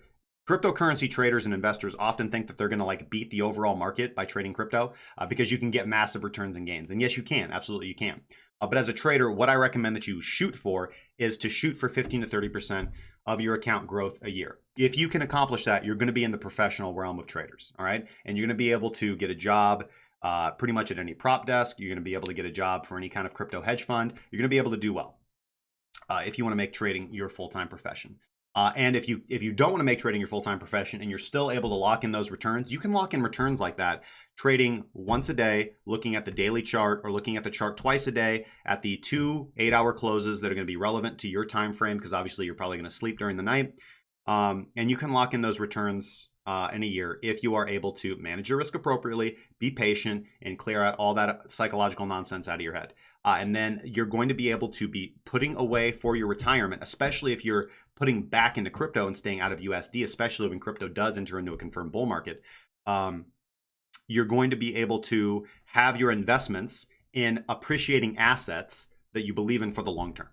cryptocurrency traders and investors often think that they're going to like beat the overall market by trading crypto because you can get massive returns and gains. And yes, you can. Absolutely, you can. But as a trader, what I recommend that you shoot for is to shoot for 15 to 30% of your account growth a year. If you can accomplish that, you're going to be in the professional realm of traders. All right. And you're going to be able to get a job pretty much at any prop desk. You're going to be able to get a job for any kind of crypto hedge fund. You're going to be able to do well if you want to make trading your full-time profession. And if you don't want to make trading your full-time profession and you're still able to lock in those returns, you can lock in returns like that, trading once a day, looking at the daily chart or looking at the chart twice a day at the 2 8-hour closes that are going to be relevant to your time frame, because obviously you're probably going to sleep during the night. And you can lock in those returns in a year if you are able to manage your risk appropriately, be patient, and clear out all that psychological nonsense out of your head. And then you're going to be able to be putting away for your retirement, especially if you're putting back into crypto and staying out of USD, especially when crypto does enter into a confirmed bull market. You're going to be able to have your investments in appreciating assets that you believe in for the long term.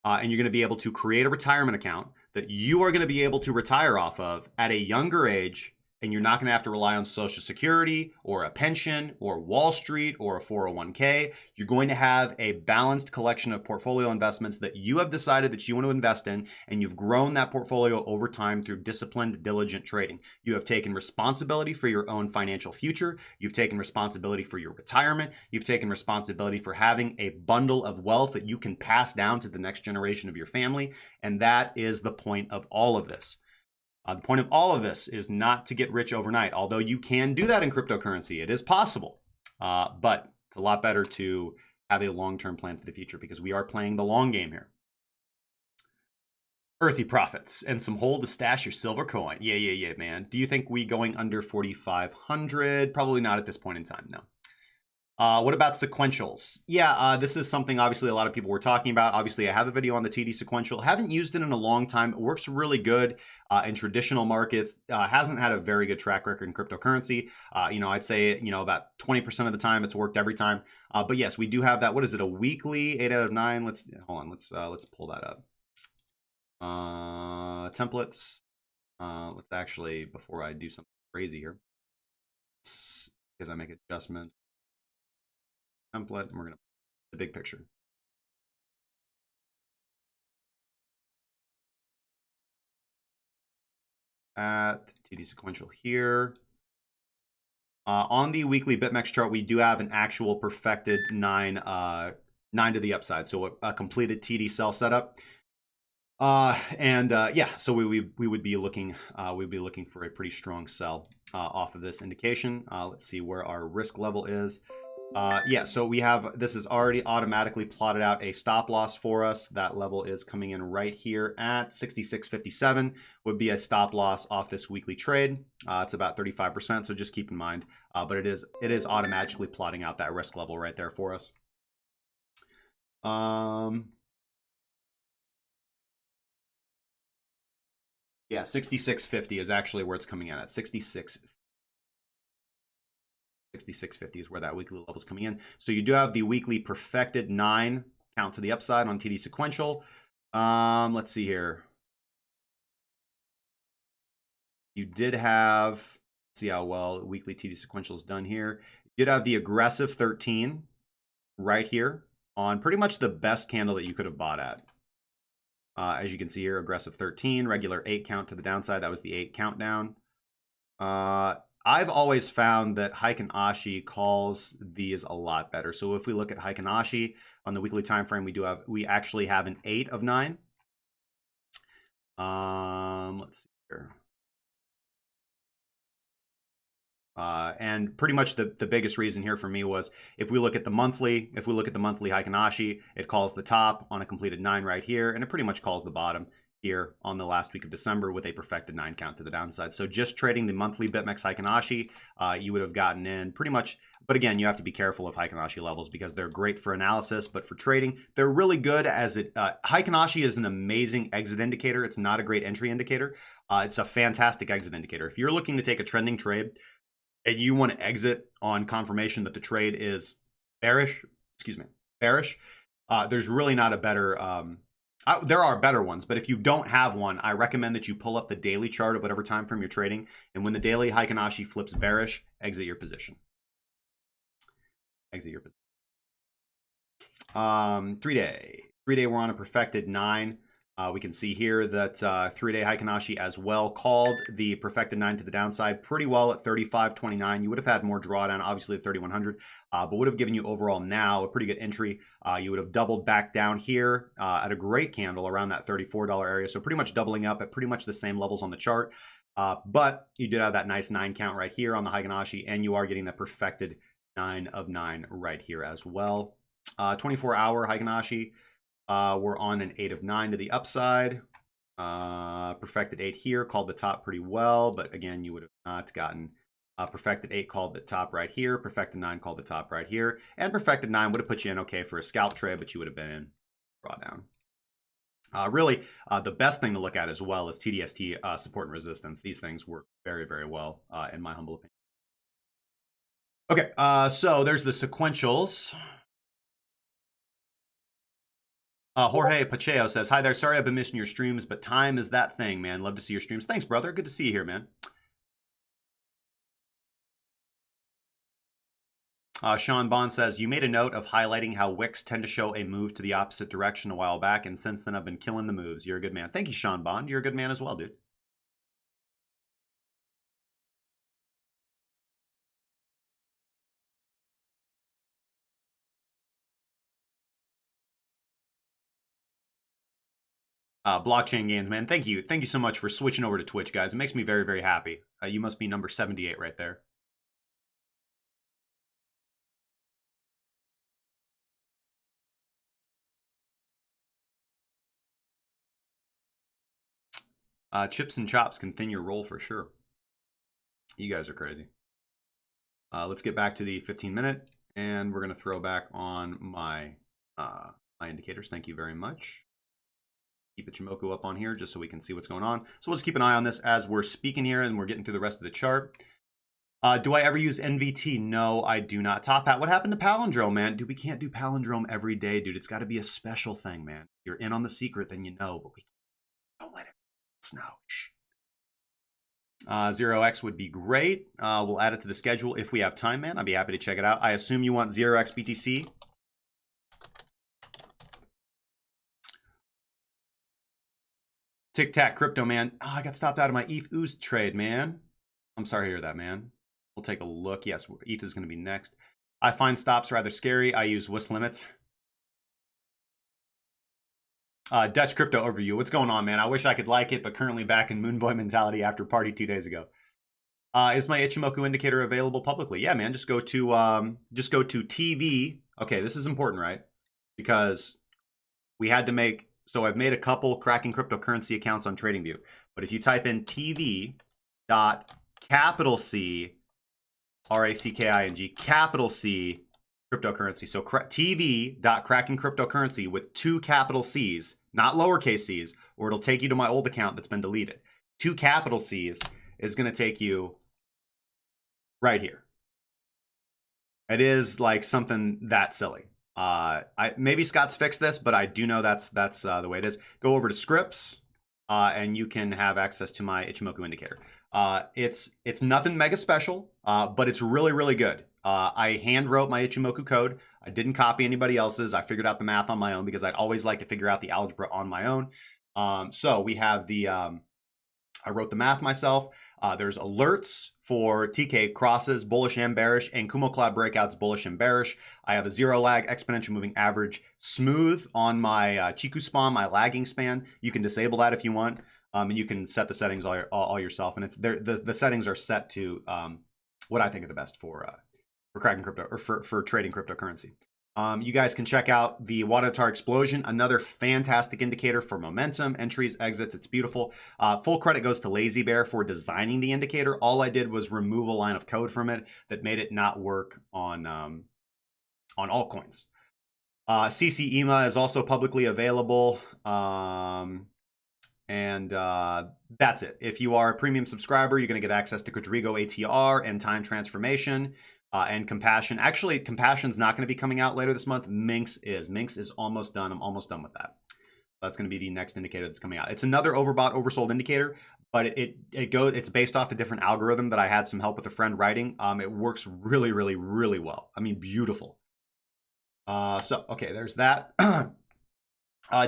And you're going to be able to create a retirement account that you are going to be able to retire off of at a younger age, and you're not going to have to rely on Social Security or a pension or Wall Street or a 401k. You're going to have a balanced collection of portfolio investments that you have decided that you want to invest in, and you've grown that portfolio over time through disciplined, diligent trading. You have taken responsibility for your own financial future. You've taken responsibility for your retirement. You've taken responsibility for having a bundle of wealth that you can pass down to the next generation of your family. And that is the point of all of this. The point of all of this is not to get rich overnight, although you can do that in cryptocurrency. It is possible, but it's a lot better to have a long-term plan for the future, because we are playing the long game here. Earthy profits and some hold to stash your silver coin. Yeah, man. Do you think we going under 4,500? Probably not at this point in time, no. What about sequentials? Yeah, this is something obviously a lot of people were talking about. Obviously, I have a video on the TD sequential. Haven't used it in a long time. It works really good in traditional markets. Hasn't had a very good track record in cryptocurrency. I'd say, about 20% of the time it's worked every time. But yes, we do have that. What is it? A weekly 8 out of 9. Let's pull that up. Templates. Let's actually, before I do something crazy here, because I make adjustments. Template, and we're going to the big picture. At TD sequential here. On the weekly BitMEX chart, we do have an actual perfected 9 to the upside, so a completed TD sell setup. So we would be looking for a pretty strong sell off of this indication. Let's see where our risk level is. So we have, this is already automatically plotted out a stop loss for us. That level is coming in right here at 66.57 would be a stop loss off this weekly trade. It's about 35%, so just keep in mind. But it is automatically plotting out that risk level right there for us. Yeah, 66.50 is actually where it's coming in at. 66.50 is where that weekly level is coming in. So you do have the weekly perfected 9 count to the upside on TD sequential. Let's see here. You did have, let's see how well weekly TD sequential is done here. You did have the aggressive 13 right here on pretty much the best candle that you could have bought at. As you can see here, aggressive 13, regular 8 count to the downside. That was the 8 countdown. I've always found that Heiken Ashi calls these a lot better. So if we look at Heiken Ashi on the weekly time frame, we actually have an 8 of 9. Let's see here. And pretty much the biggest reason here for me was if we look at the monthly Heiken Ashi, it calls the top on a completed 9 right here, and it pretty much calls the bottom here on the last week of December with a perfected 9 count to the downside. So just trading the monthly BitMEX Heiken Ashi, you would have gotten in pretty much. But again, you have to be careful of Heiken Ashi levels because they're great for analysis, but for trading, they're really good as it. Heiken Ashi is an amazing exit indicator. It's not a great entry indicator. It's a fantastic exit indicator. If you're looking to take a trending trade and you want to exit on confirmation that the trade is bearish, There's really not a better... there are better ones, but if you don't have one, I recommend that you pull up the daily chart of whatever time frame you're trading. And when the daily Heikin-Ashi flips bearish, exit your position. Exit your position. 3-day. 3-day, we're on a perfected 9. We can see here that 3-day Heikin-Ashi as well called the perfected 9 to the downside pretty well at 35.29. You would have had more drawdown, obviously at 3,100, but would have given you overall now a pretty good entry. You would have doubled back down here at a great candle around that $34 area. So pretty much doubling up at pretty much the same levels on the chart. But you did have that nice 9 count right here on the Heikin-Ashi, and you are getting that perfected 9 of 9 right here as well. 24-hour Heikin-Ashi. We're on an 8 of 9 to the upside. Perfected 8 here, called the top pretty well, but again, you would have not gotten perfected 8 called the top right here, perfected 9 called the top right here, and perfected 9 would have put you in okay for a scalp trade, but you would have been in drawdown. Really, the best thing to look at as well is TDST support and resistance. These things work very, very well, in my humble opinion. Okay, so there's the sequentials. Jorge Pacheco says, hi there. Sorry I've been missing your streams, but time is that thing, man. Love to see your streams. Thanks, brother. Good to see you here, man. Sean Bond says, you made a note of highlighting how wicks tend to show a move to the opposite direction a while back, and since then I've been killing the moves. You're a good man. Thank you, Sean Bond. You're a good man as well, dude. Blockchain Gains, man. Thank you. Thank you so much for switching over to Twitch, guys. It makes me very, very happy. You must be number 78 right there. Chips and chops can thin your roll for sure. You guys are crazy. Let's get back to the 15-minute, and we're going to throw back on my my indicators. Thank you very much. Keep Ichimoku up on here just so we can see what's going on. So we'll just keep an eye on this as we're speaking here and we're getting through the rest of the chart. Do I ever use NVT? No, I do not. Top Hat, what happened to Palindrome, man? Dude, we can't do Palindrome every day, dude. It's got to be a special thing, man. If you're in on the secret, then you know, but we don't let it know. 0x would be great. We'll add it to the schedule if we have time, man. I'd be happy to check it out. I assume you want 0x BTC. Tic Tac Crypto, man. Oh, I got stopped out of my ETH ooze trade, man. I'm sorry to hear that, man. We'll take a look. Yes, ETH is going to be next. I find stops rather scary. I use WIS limits. Dutch Crypto Overview. What's going on, man? I wish I could like it, but currently back in Moonboy mentality after party 2 days ago. Is my Ichimoku indicator available publicly? Yeah, man. Just go to TV. Okay, this is important, right? Because we had to make... So I've made a couple cracking cryptocurrency accounts on TradingView. But if you type in TV.C, RACKING, capital C, cryptocurrency. So TV.cracking cryptocurrency with 2 capital C's, not lowercase c's, or it'll take you to my old account that's been deleted. 2 capital C's is going to take you right here. It is like something that silly. Maybe Scott's fixed this, but I do know that's the way it is. Go over to scripts, and you can have access to my Ichimoku indicator. It's nothing mega special, but it's really, really good. I hand wrote my Ichimoku code. I didn't copy anybody else's. I figured out the math on my own because I'd always like to figure out the algebra on my own. So we have the, I wrote the math myself. There's alerts for TK crosses, bullish and bearish, and Kumo Cloud breakouts, bullish and bearish. I have a 0 lag exponential moving average smooth on my Chiku span, my lagging span. You can disable that if you want, and you can set the settings all yourself. And it's the settings are set to what I think are the best for cracking crypto or for trading cryptocurrency. You guys can check out the Wadatar Explosion, another fantastic indicator for momentum, entries, exits. It's beautiful. Full credit goes to Lazy Bear for designing the indicator. All I did was remove a line of code from it that made it not work on altcoins. CC EMA is also publicly available. And that's it. If you are a premium subscriber, you're going to get access to Quadrigo ATR and time transformation. and Compassion. Actually, Compassion's not going to be coming out later this month. Minx is. Minx is almost done. I'm almost done with that. That's going to be the next indicator that's coming out. It's another overbought, oversold indicator, but it's based off a different algorithm that I had some help with a friend writing. It works really, really, really well. I mean, beautiful. So okay, there's that.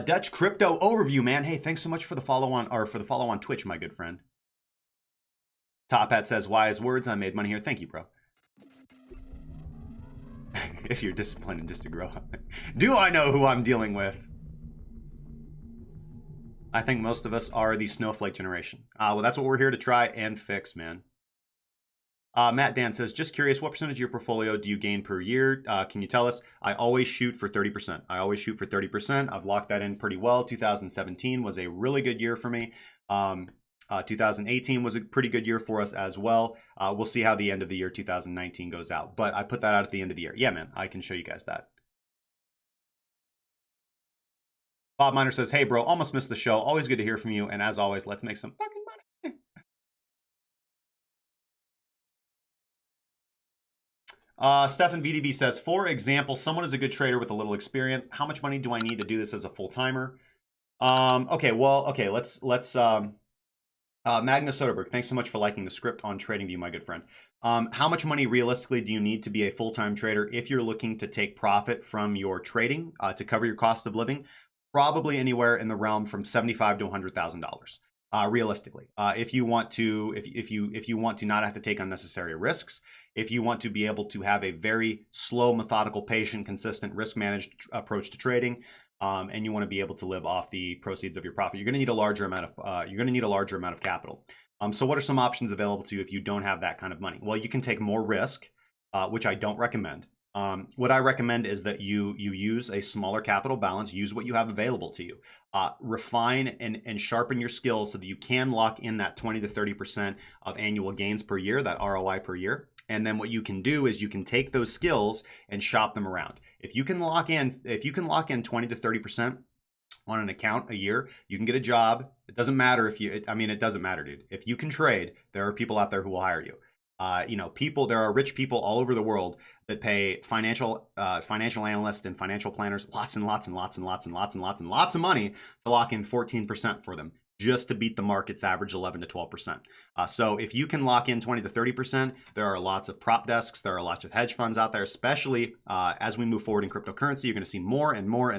Dutch crypto overview, man. Hey, thanks so much for the follow on Twitch, my good friend. Top Hat says, wise words. I made money here. Thank you, bro. If you're disciplined and just to grow up. Do I know who I'm dealing with? I think most of us are the snowflake generation. Well, that's what we're here to try and fix, man. Matt Dan says, just curious, what percentage of your portfolio do you gain per year? Can you tell us? I always shoot for 30%. I always shoot for 30%. I've locked that in pretty well. 2017 was a really good year for me. 2018 was a pretty good year for us as well. We'll see how the end of the year 2019 goes out. But I put that out at the end of the year. Yeah, man, I can show you guys that. Bob Miner says, hey, bro, almost missed the show. Always good to hear from you. And as always, let's make some fucking money. Stefan VDB says, for example, someone is a good trader with a little experience. How much money do I need to do this as a full-timer? Okay, let's Magnus Soderberg, thanks so much for liking the script on TradingView, my good friend. How much money realistically do you need to be a full-time trader if you're looking to take profit from your trading to cover your cost of living? Probably anywhere in the realm from $75,000 to $100,000. Realistically, if you want to not have to take unnecessary risks, if you want to be able to have a very slow, methodical, patient, consistent, risk-managed approach to trading, and you want to be able to live off the proceeds of your profit, you're going to need a larger amount of capital. So what are some options available to you if you don't have that kind of money? Well, you can take more risk, which I don't recommend. What I recommend is that you use a smaller capital balance, use what you have available to you, refine and sharpen your skills so that you can lock in that 20 to 30% of annual gains per year, that ROI per year. And then what you can do is you can take those skills and shop them around. If you can lock in 20 to 30% on an account a year, you can get a job. It doesn't matter it doesn't matter, dude. If you can trade, there are people out there who will hire you. There are rich people all over the world that pay financial analysts and financial planners lots and lots of money to lock in 14% for them, just to beat the market's average 11 to 12%. So if you can lock in 20 to 30%, there are lots of prop desks, there are lots of hedge funds out there, especially as we move forward in cryptocurrency. You're going to see more and more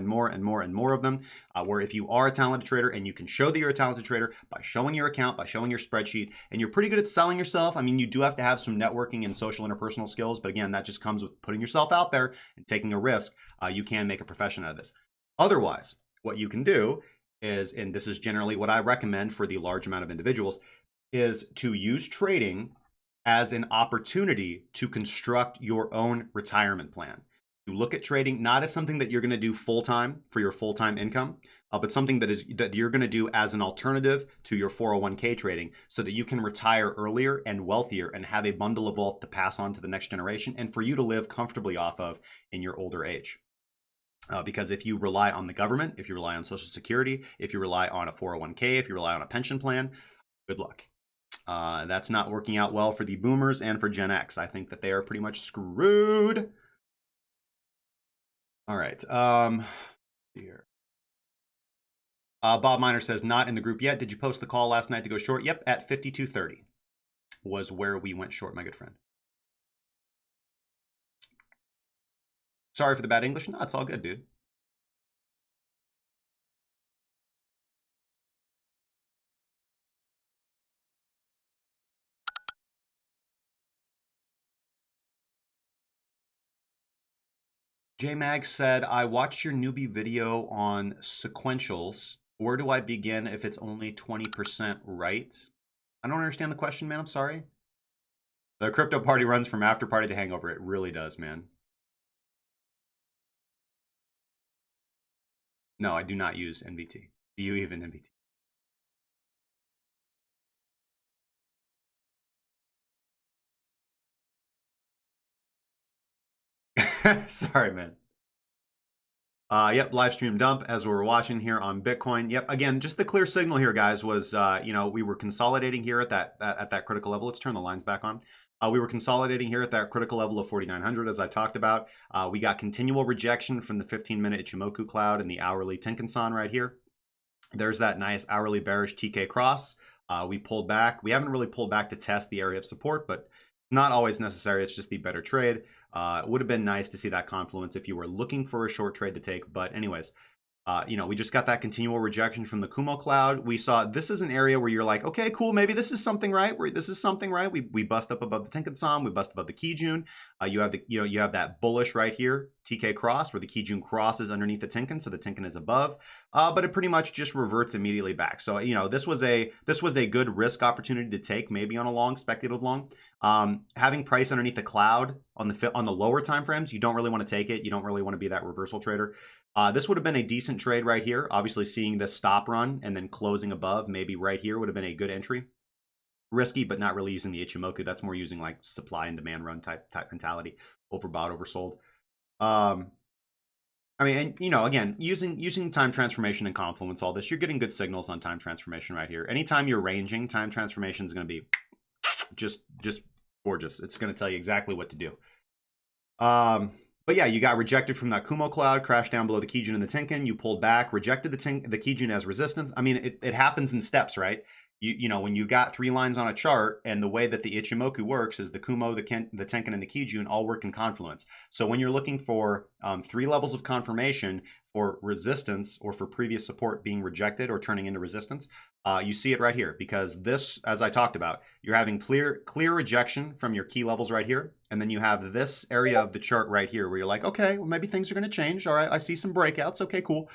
of them, where if you are a talented trader and you can show that you're a talented trader by showing your account, by showing your spreadsheet, and you're pretty good at selling yourself. I mean, you do have to have some networking and social interpersonal skills, but again, that just comes with putting yourself out there and taking a risk. You can make a profession out of this. Otherwise, what you can do is, and this is generally what I recommend for the large amount of individuals, is to use trading as an opportunity to construct your own retirement plan. You look at trading not as something that you're going to do full-time for your full-time income, but something that you're going to do as an alternative to your 401k trading, so that you can retire earlier and wealthier and have a bundle of wealth to pass on to the next generation and for you to live comfortably off of in your older age. Because if you rely on the government, if you rely on Social Security, if you rely on a 401k, if you rely on a pension plan, good luck. That's not working out well for the boomers and for Gen X. I think that they are pretty much screwed. All right. Here. Bob Miner says, not in the group yet. Did you post the call last night to go short? Yep, at 52.30 was where we went short, my good friend. Sorry for the bad English. No, it's all good, dude. JMag said, I watched your newbie video on sequentials. Where do I begin if it's only 20% right? I don't understand the question, man. I'm sorry. The crypto party runs from after party to hangover. It really does, man. No, I do not use NVT. Do you even NVT? Sorry, man. Yep, live stream dump as we're watching here on Bitcoin. Yep, again, just the clear signal here, guys, was we were consolidating here at that critical level. Let's turn the lines back on. We were consolidating here at that critical level of 4,900, as I talked about. We got continual rejection from the 15-minute Ichimoku cloud and the hourly Tenkan-san right here. There's that nice hourly bearish TK cross. We pulled back. We haven't really pulled back to test the area of support, but not always necessary. It's just the better trade. It would have been nice to see that confluence if you were looking for a short trade to take. But anyways, we just got that continual rejection from the Kumo cloud. We saw this is an area where you're like, okay, cool, maybe this is something right. This is something right. We bust up above the Tenkan-san, we bust above the Kijun. You have that bullish right here, TK cross, where the Kijun crosses underneath the Tenkan, so the Tenkan is above. But it pretty much just reverts immediately back. So this was a good risk opportunity to take, maybe on a long, speculative long. Having price underneath the cloud on the lower time frames, you don't really want to take it. You don't really want to be that reversal trader. This would have been a decent trade right here. Obviously, seeing this stop run and then closing above, maybe right here would have been a good entry. Risky, but not really using the Ichimoku. That's more using like supply and demand run type mentality. Overbought, oversold. Again, using time transformation and confluence, all this, you're getting good signals on time transformation right here. Anytime you're ranging, time transformation is going to be just gorgeous. It's going to tell you exactly what to do. But yeah, you got rejected from that Kumo cloud, crashed down below the Kijun and the Tenkan. You pulled back, rejected the Kijun as resistance. I mean, it happens in steps, right? When you got 3 lines on a chart, and the way that the Ichimoku works is the Kumo, the Tenkan, and the Kijun all work in confluence. So when you're looking for 3 levels of confirmation for resistance or for previous support being rejected or turning into resistance, you see it right here, because this, as I talked about, you're having clear rejection from your key levels right here. And then you have this area of the chart right here where you're like, okay, well, maybe things are going to change. All right, I see some breakouts. Okay, cool.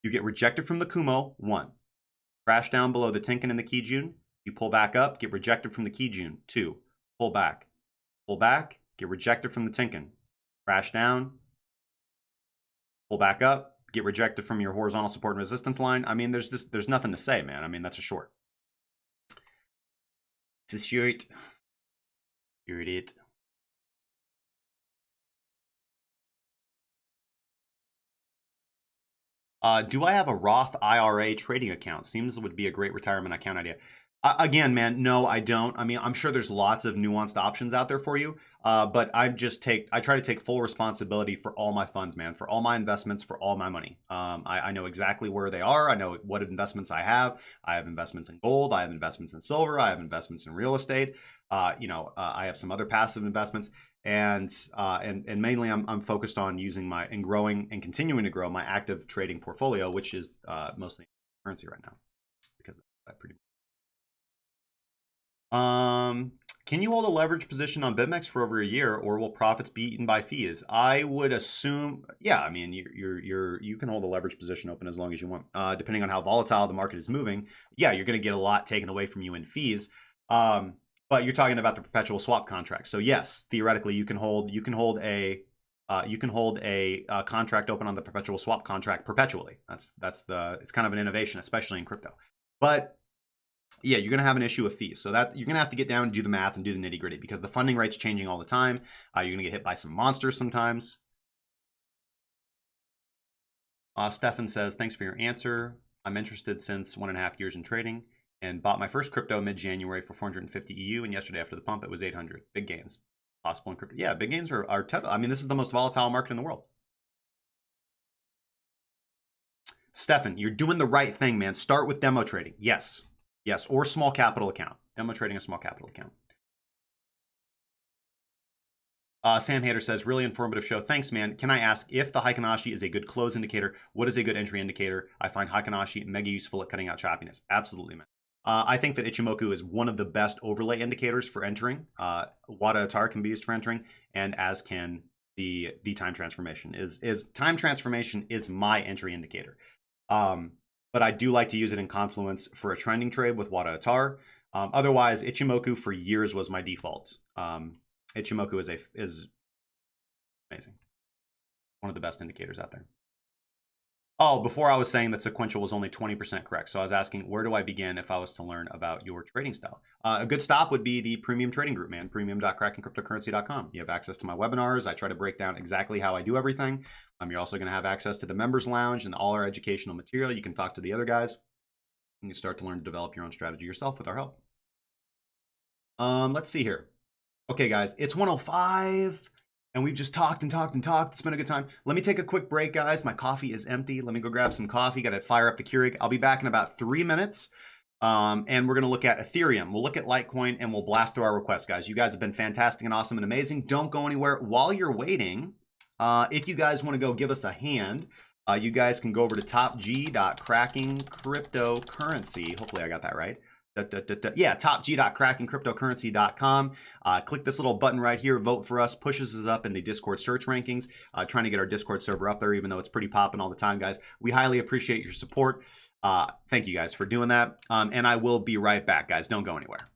You get rejected from the Kumo, 1. Crash down below the Tenkan and the Kijun. You pull back up, get rejected from the Kijun, 2. Pull back, get rejected from the Tenkan. Crash down, pull back up, get rejected from your horizontal support and resistance line. I mean, there's nothing to say, man. I mean, that's a short. It's a short. You're it. Do I have a Roth IRA trading account? Seems it would be a great retirement account idea. Again, man, no, I don't. I mean, I'm sure there's lots of nuanced options out there for you, but I try to take full responsibility for all my funds, man, for all my investments, for all my money. I know exactly where they are. I know what investments I have. I have investments in gold. I have investments in silver. I have investments in real estate. I have some other passive investments. And mainly I'm focused on using growing and continuing to grow my active trading portfolio, which is mostly currency right now, because that's pretty. Can you hold a leverage position on BitMEX for over a year, or will profits be eaten by fees? I would assume, yeah. I mean, you can hold a leverage position open as long as you want, depending on how volatile the market is moving. Yeah, you're going to get a lot taken away from you in fees. But you're talking about the perpetual swap contract. So yes, theoretically, you can hold a contract open on the perpetual swap contract perpetually. It's kind of an innovation, especially in crypto. But yeah, you're going to have an issue with fees. So that you're going to have to get down and do the math and do the nitty gritty, because the funding rate's changing all the time. You're going to get hit by some monsters sometimes. Stefan says, thanks for your answer. I'm interested since 1.5 years in trading and bought my first crypto mid-January for 450 EU, and yesterday after the pump it was 800. Big gains. Possible in crypto. Yeah, big gains are I mean, this is the most volatile market in the world. Stefan, you're doing the right thing, man. Start with demo trading. Yes, or small capital account. Demo trading a small capital account. Sam Hader says, really informative show. Thanks, man. Can I ask if the Heikinashi is a good close indicator? What is a good entry indicator? I find Heikinashi mega useful at cutting out choppiness. Absolutely, man. I think that Ichimoku is one of the best overlay indicators for entering. Wada Atar can be used for entering, and as can the time transformation. Time transformation is my entry indicator. But I do like to use it in Confluence for a trending trade with Wada Atar. Otherwise, Ichimoku for years was my default. Ichimoku is amazing. One of the best indicators out there. Oh, before I was saying that sequential was only 20% correct. So I was asking, where do I begin if I was to learn about your trading style? A good stop would be the premium trading group, man. Premium.krakencryptocurrency.com. You have access to my webinars. I try to break down exactly how I do everything. You're also going to have access to the members lounge and all our educational material. You can talk to the other guys. You can start to learn to develop your own strategy yourself with our help. Let's see here. Okay, guys, it's 1:05, and we've just talked and talked and talked. It's been a good time. Let me take a quick break, guys. My coffee is empty. Let me go grab some coffee. Got to fire up the Keurig. I'll be back in about 3 minutes, and we're going to look at Ethereum. We'll look at Litecoin, and we'll blast through our requests, guys. You guys have been fantastic and awesome and amazing. Don't go anywhere. While you're waiting, if you guys want to go give us a hand, you guys can go over to topg.cracking cryptocurrency. Hopefully I got that right. Yeah, topg.crackingcryptocurrency.com. Click this little button right here, vote for us, pushes us up in the Discord search rankings, trying to get our Discord server up there, even though it's pretty popping all the time, guys. We highly appreciate your support. Thank you guys for doing that. And I will be right back, guys. Don't go anywhere.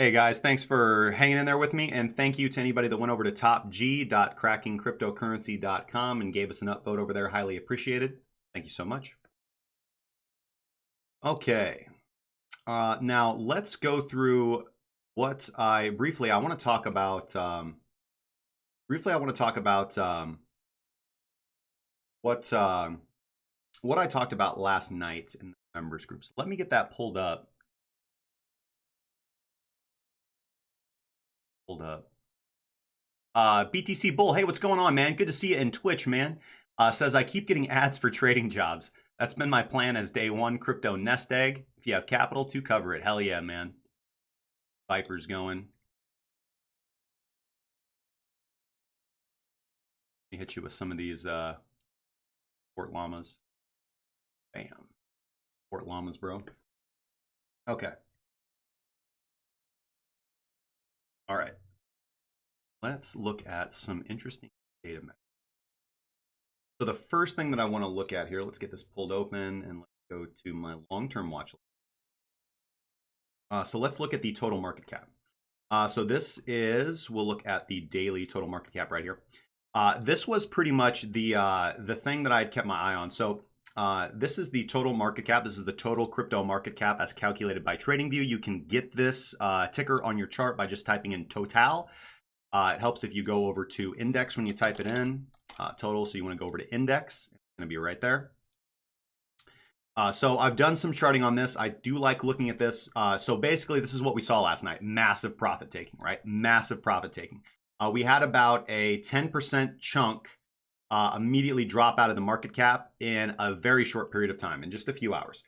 Hey guys, thanks for hanging in there with me, and thank you to anybody that went over to topg.crackingcryptocurrency.com and gave us an upvote over there. Highly appreciated. Thank you so much. Okay, now let's go through what I briefly. I want to talk about. Briefly, I want to talk about what I talked about last night in the members group. So let me get that pulled up. BTC Bull, hey, what's going on, man? Good to see you in Twitch, man. Says, I keep getting ads for trading jobs. That's been my plan as day one crypto nest egg. If you have capital to cover it, hell yeah, man. Viper's going. Let me hit you with some of these Port Llamas. Bam. Port Llamas, bro. Okay. All right. Let's look at some interesting data metrics. So the first thing that I want to look at here, let's get this pulled open and let's go to my long-term watch list. So let's look at the total market cap. So this is, we'll look at the daily total market cap right here. This was pretty much the thing that I had kept my eye on. So this is the total market cap. This is the total crypto market cap as calculated by TradingView. You can get this ticker on your chart by just typing in total. It helps if you go over to index when you type it in, total. So you want to go over to index. It's going to be right there. So I've done some charting on this. I do like looking at this. So basically, this is what we saw last night. Massive profit taking, right? Massive profit taking. We had about a 10% chunk immediately drop out of the market cap in a very short period of time, in just a few hours.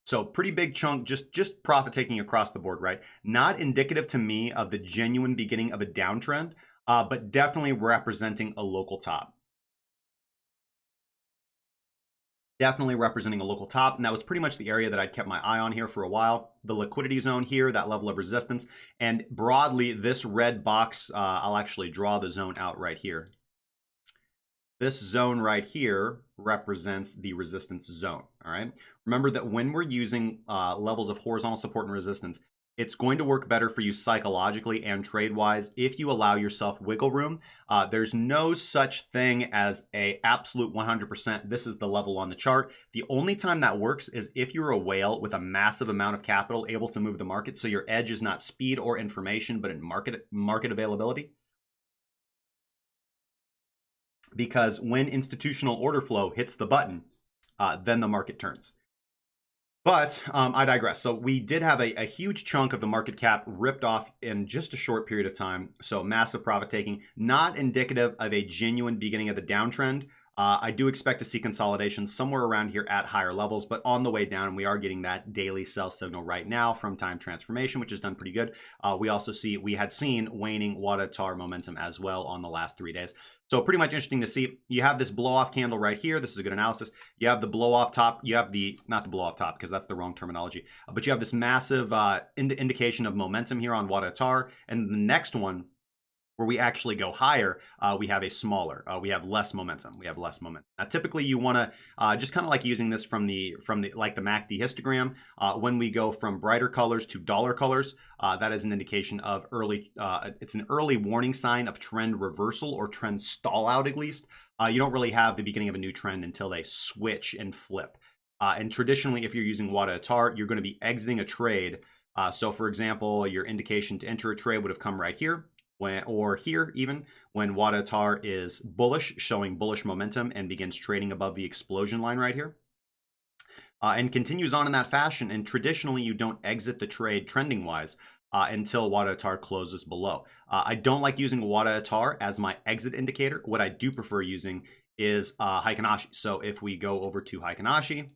So pretty big chunk, just profit taking across the board, right? Not indicative to me of the genuine beginning of a downtrend, but definitely representing a local top. Definitely representing a local top, and that was pretty much the area that I'd kept my eye on here for a while. The liquidity zone here, that level of resistance, and broadly, this red box, I'll actually draw the zone out right here. This zone right here represents the resistance zone, all right? Remember that when we're using levels of horizontal support and resistance, it's going to work better for you psychologically and trade-wise if you allow yourself wiggle room. There's no such thing as a absolute 100%. This is the level on the chart. The only time that works is if you're a whale with a massive amount of capital able to move the market, so your edge is not speed or information, but in market availability. Because when institutional order flow hits the button, then the market turns. But I digress. So we did have a huge chunk of the market cap ripped off in just a short period of time. So massive profit taking, not indicative of a genuine beginning of the downtrend. I do expect to see consolidation somewhere around here at higher levels, but on the way down, we are getting that daily sell signal right now from time transformation, which has done pretty good. We had seen waning Wadatar momentum as well on the last 3 days. So pretty much interesting to see. You have this blow off candle right here. This is a good analysis. You have the blow off top. You have not the blow off top because that's the wrong terminology, but you have this massive indication of momentum here on Wadatar. And the next one, where we actually go higher, we have we have less momentum. Now, typically you want to just kind of like using this from the MACD histogram. When we go from brighter colors to duller colors, that is an indication of it's an early warning sign of trend reversal or trend stall out at least. You don't really have the beginning of a new trend until they switch and flip. And traditionally, if you're using Wadatar, you're going to be exiting a trade. So for example, your indication to enter a trade would have come right here. Or here even, when Wadatar is bullish, showing bullish momentum and begins trading above the explosion line right here. And continues on in that fashion. And traditionally, you don't exit the trade trending-wise until Wadatar closes below. I don't like using Wadatar as my exit indicator. What I do prefer using is Heikinashi. So if we go over to Heikinashi,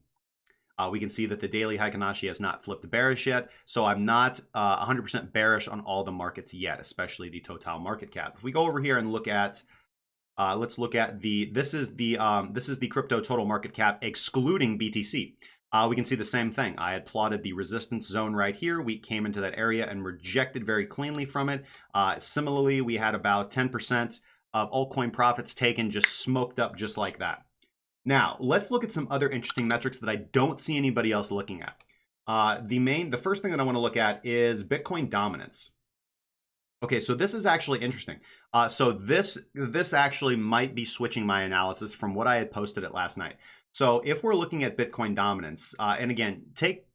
we can see that the daily Heikinashi has not flipped bearish yet. So I'm not 100% bearish on all the markets yet, especially the total market cap. If we go over here and look at, let's look at this is the crypto total market cap excluding BTC. We can see the same thing. I had plotted the resistance zone right here. We came into that area and rejected very cleanly from it. Similarly, we had about 10% of altcoin profits taken, just smoked up just like that. Now, let's look at some other interesting metrics that I don't see anybody else looking at. The first thing that I want to look at is Bitcoin dominance. Okay, so this is actually interesting. So this actually might be switching my analysis from what I had posted it last night. So if we're looking at Bitcoin dominance, and again, take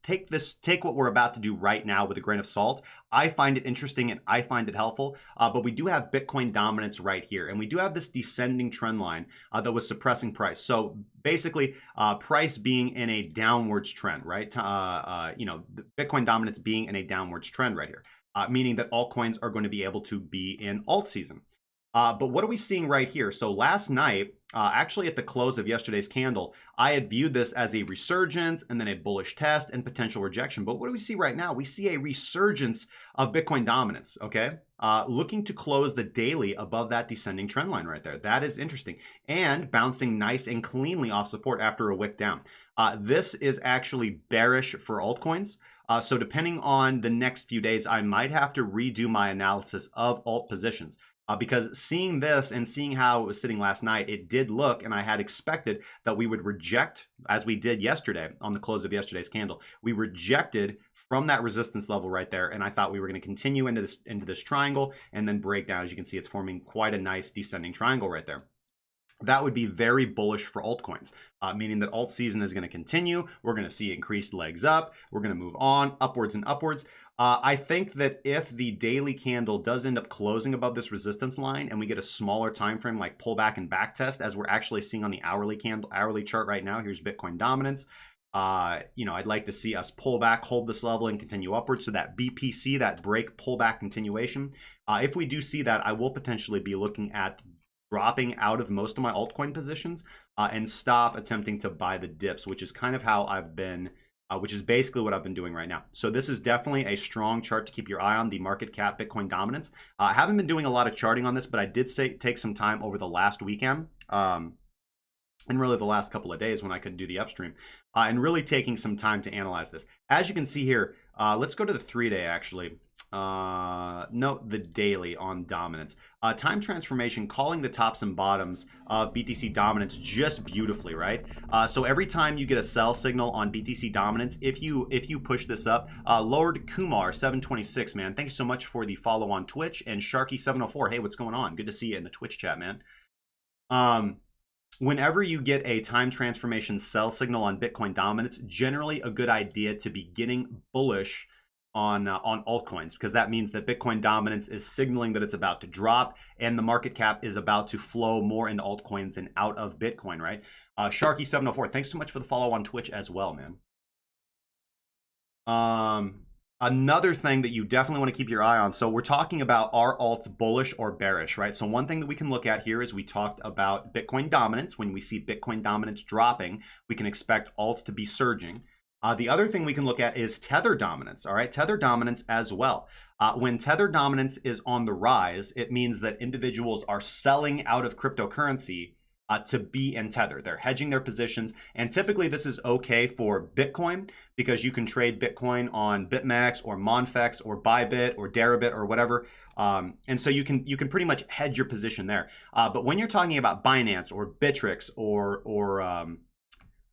what we're about to do right now with a grain of salt. I find it interesting and I find it helpful, but we do have Bitcoin dominance right here, and we do have this descending trend line that was suppressing price. So basically, price being in a downwards trend, right? Bitcoin dominance being in a downwards trend right here. Meaning that altcoins are going to be able to be in alt season. But what are we seeing right here? So last night, actually at the close of yesterday's candle, I had viewed this as a resurgence and then a bullish test and potential rejection. But what do we see right now? We see a resurgence of Bitcoin dominance, okay? Looking to close the daily above that descending trend line right there. That is interesting. And bouncing nice and cleanly off support after a wick down. This is actually bearish for altcoins. So depending on the next few days, I might have to redo my analysis of alt positions. Because seeing this and seeing how it was sitting last night, it did look, and I had expected that we would reject, as we did yesterday on the close of yesterday's candle. We rejected from that resistance level right there, and I thought we were going to continue into this triangle and then break down. As you can see, it's forming quite a nice descending triangle right there. That would be very bullish for altcoins, meaning that alt season is going to continue. We're going to see increased legs up. We're going to move on upwards and upwards. I think that if the daily candle does end up closing above this resistance line and we get a smaller time frame like pullback and back test, as we're actually seeing on the hourly chart right now, here's Bitcoin dominance. I'd like to see us pull back, hold this level, and continue upwards. So that BPC, that break pullback continuation. If we do see that, I will potentially be looking at dropping out of most of my altcoin positions and stop attempting to buy the dips, which is kind of how I've been, which is basically what I've been doing right now. So this is definitely a strong chart to keep your eye on, the market cap Bitcoin dominance. I haven't been doing a lot of charting on this, but I did take some time over the last weekend. And really the last couple of days when I couldn't do the upstream, and really taking some time to analyze this. As you can see here, let's go to the 3-day actually. No, the daily on dominance. Time transformation calling the tops and bottoms of BTC dominance just beautifully, right? So every time you get a sell signal on BTC dominance, if you push this up, Lord Kumar 726, man, thank you so much for the follow on Twitch, and Sharky 704, hey, what's going on? Good to see you in the Twitch chat, man. Whenever you get a time transformation sell signal on Bitcoin dominance, generally a good idea to be getting bullish on altcoins, because that means that Bitcoin dominance is signaling that it's about to drop and the market cap is about to flow more into altcoins and out of Bitcoin, right? Sharky 704, thanks so much for the follow on Twitch as well, man. Another thing that you definitely want to keep your eye on. So we're talking about, are alts bullish or bearish, right? So one thing that we can look at here is we talked about Bitcoin dominance. When we see Bitcoin dominance dropping, we can expect alts to be surging. The other thing we can look at is tether dominance, all right? Tether dominance as well. When tether dominance is on the rise, it means that individuals are selling out of cryptocurrency to be in tether. They're hedging their positions, and typically this is okay for Bitcoin because you can trade Bitcoin on BitMEX or Monfex or Bybit or Deribit or whatever, and so you can pretty much hedge your position there. But when you're talking about Binance or Bittrex or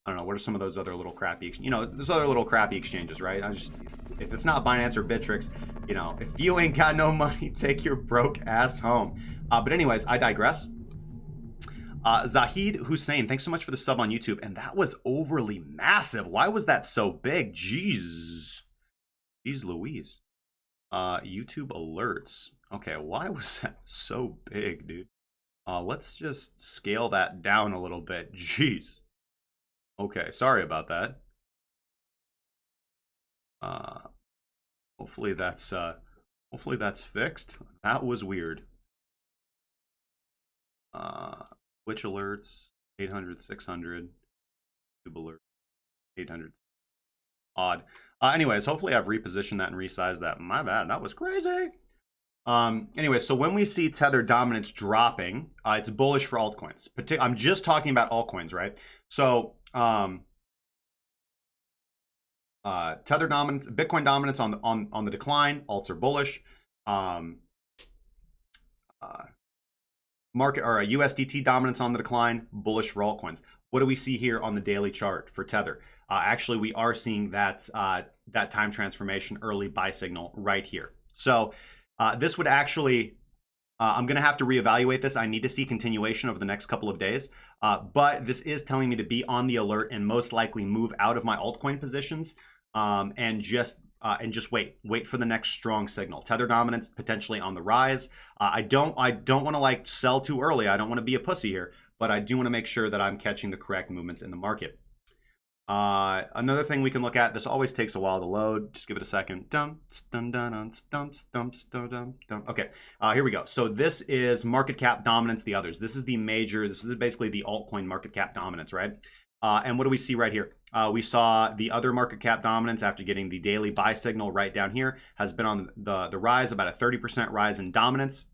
I don't know, what are some of those other little crappy, those other little crappy exchanges, right? If it's not Binance or Bittrex, if you ain't got no money, take your broke ass home. But anyways, I digress. Zahid Hussein, thanks so much for the sub on YouTube. And that was overly massive. Why was that so big? Jeez Louise. YouTube alerts. Okay, why was that so big, dude? Let's just scale that down a little bit. Jeez. Okay, sorry about that. Hopefully that's fixed. That was weird. Twitch alerts, 800, 600. YouTube alert, 800. Odd. Anyways, hopefully I've repositioned that and resized that. My bad, that was crazy. Anyway, so when we see tether dominance dropping, it's bullish for altcoins. I'm just talking about altcoins, right? So tether dominance, Bitcoin dominance on the decline, alts are bullish. Market or USDT dominance on the decline, bullish for altcoins. What do we see here on the daily chart for tether? Actually, we are seeing that that time transformation early buy signal right here. So this would actually, I'm going to have to reevaluate this. I need to see continuation over the next couple of days. But this is telling me to be on the alert and most likely move out of my altcoin positions and just wait for the next strong signal. Tether dominance potentially on the rise. I don't want to like sell too early. I don't want to be a pussy here, but I do want to make sure that I'm catching the correct movements in the market. Another thing we can look at, this always takes a while to load. Just give it a second. Okay, here we go. So this is market cap dominance, the others. This is the major, this is basically the altcoin market cap dominance, right? And what do we see right here? We saw the other market cap dominance after getting the daily buy signal right down here has been on the rise, about a 30% rise in dominance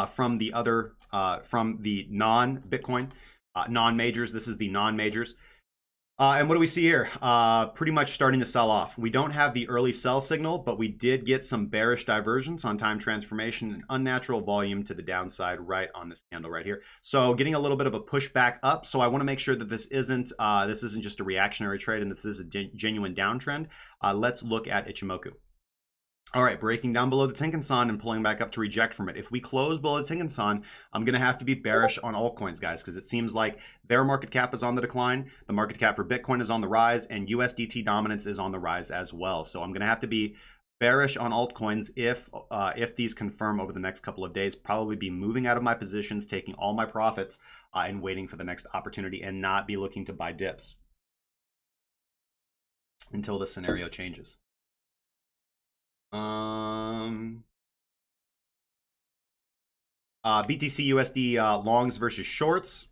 from the other, from the non-Bitcoin, non-majors. This is the non-majors. And what do we see here? Pretty much starting to sell off. We don't have the early sell signal, but we did get some bearish divergence on time transformation and unnatural volume to the downside right on this candle right here. So getting a little bit of a pushback up. So I want to make sure that this isn't just a reactionary trade and this is a genuine downtrend. Let's look at Ichimoku. All right, breaking down below the Tenkan-san and pulling back up to reject from it. If we close below the Tenkan-san, I'm going to have to be bearish on altcoins, guys, because it seems like their market cap is on the decline, the market cap for Bitcoin is on the rise, and USDT dominance is on the rise as well. So I'm going to have to be bearish on altcoins if these confirm over the next couple of days. Probably be moving out of my positions, taking all my profits, and waiting for the next opportunity and not be looking to buy dips until the scenario changes. BTC USD longs versus shorts.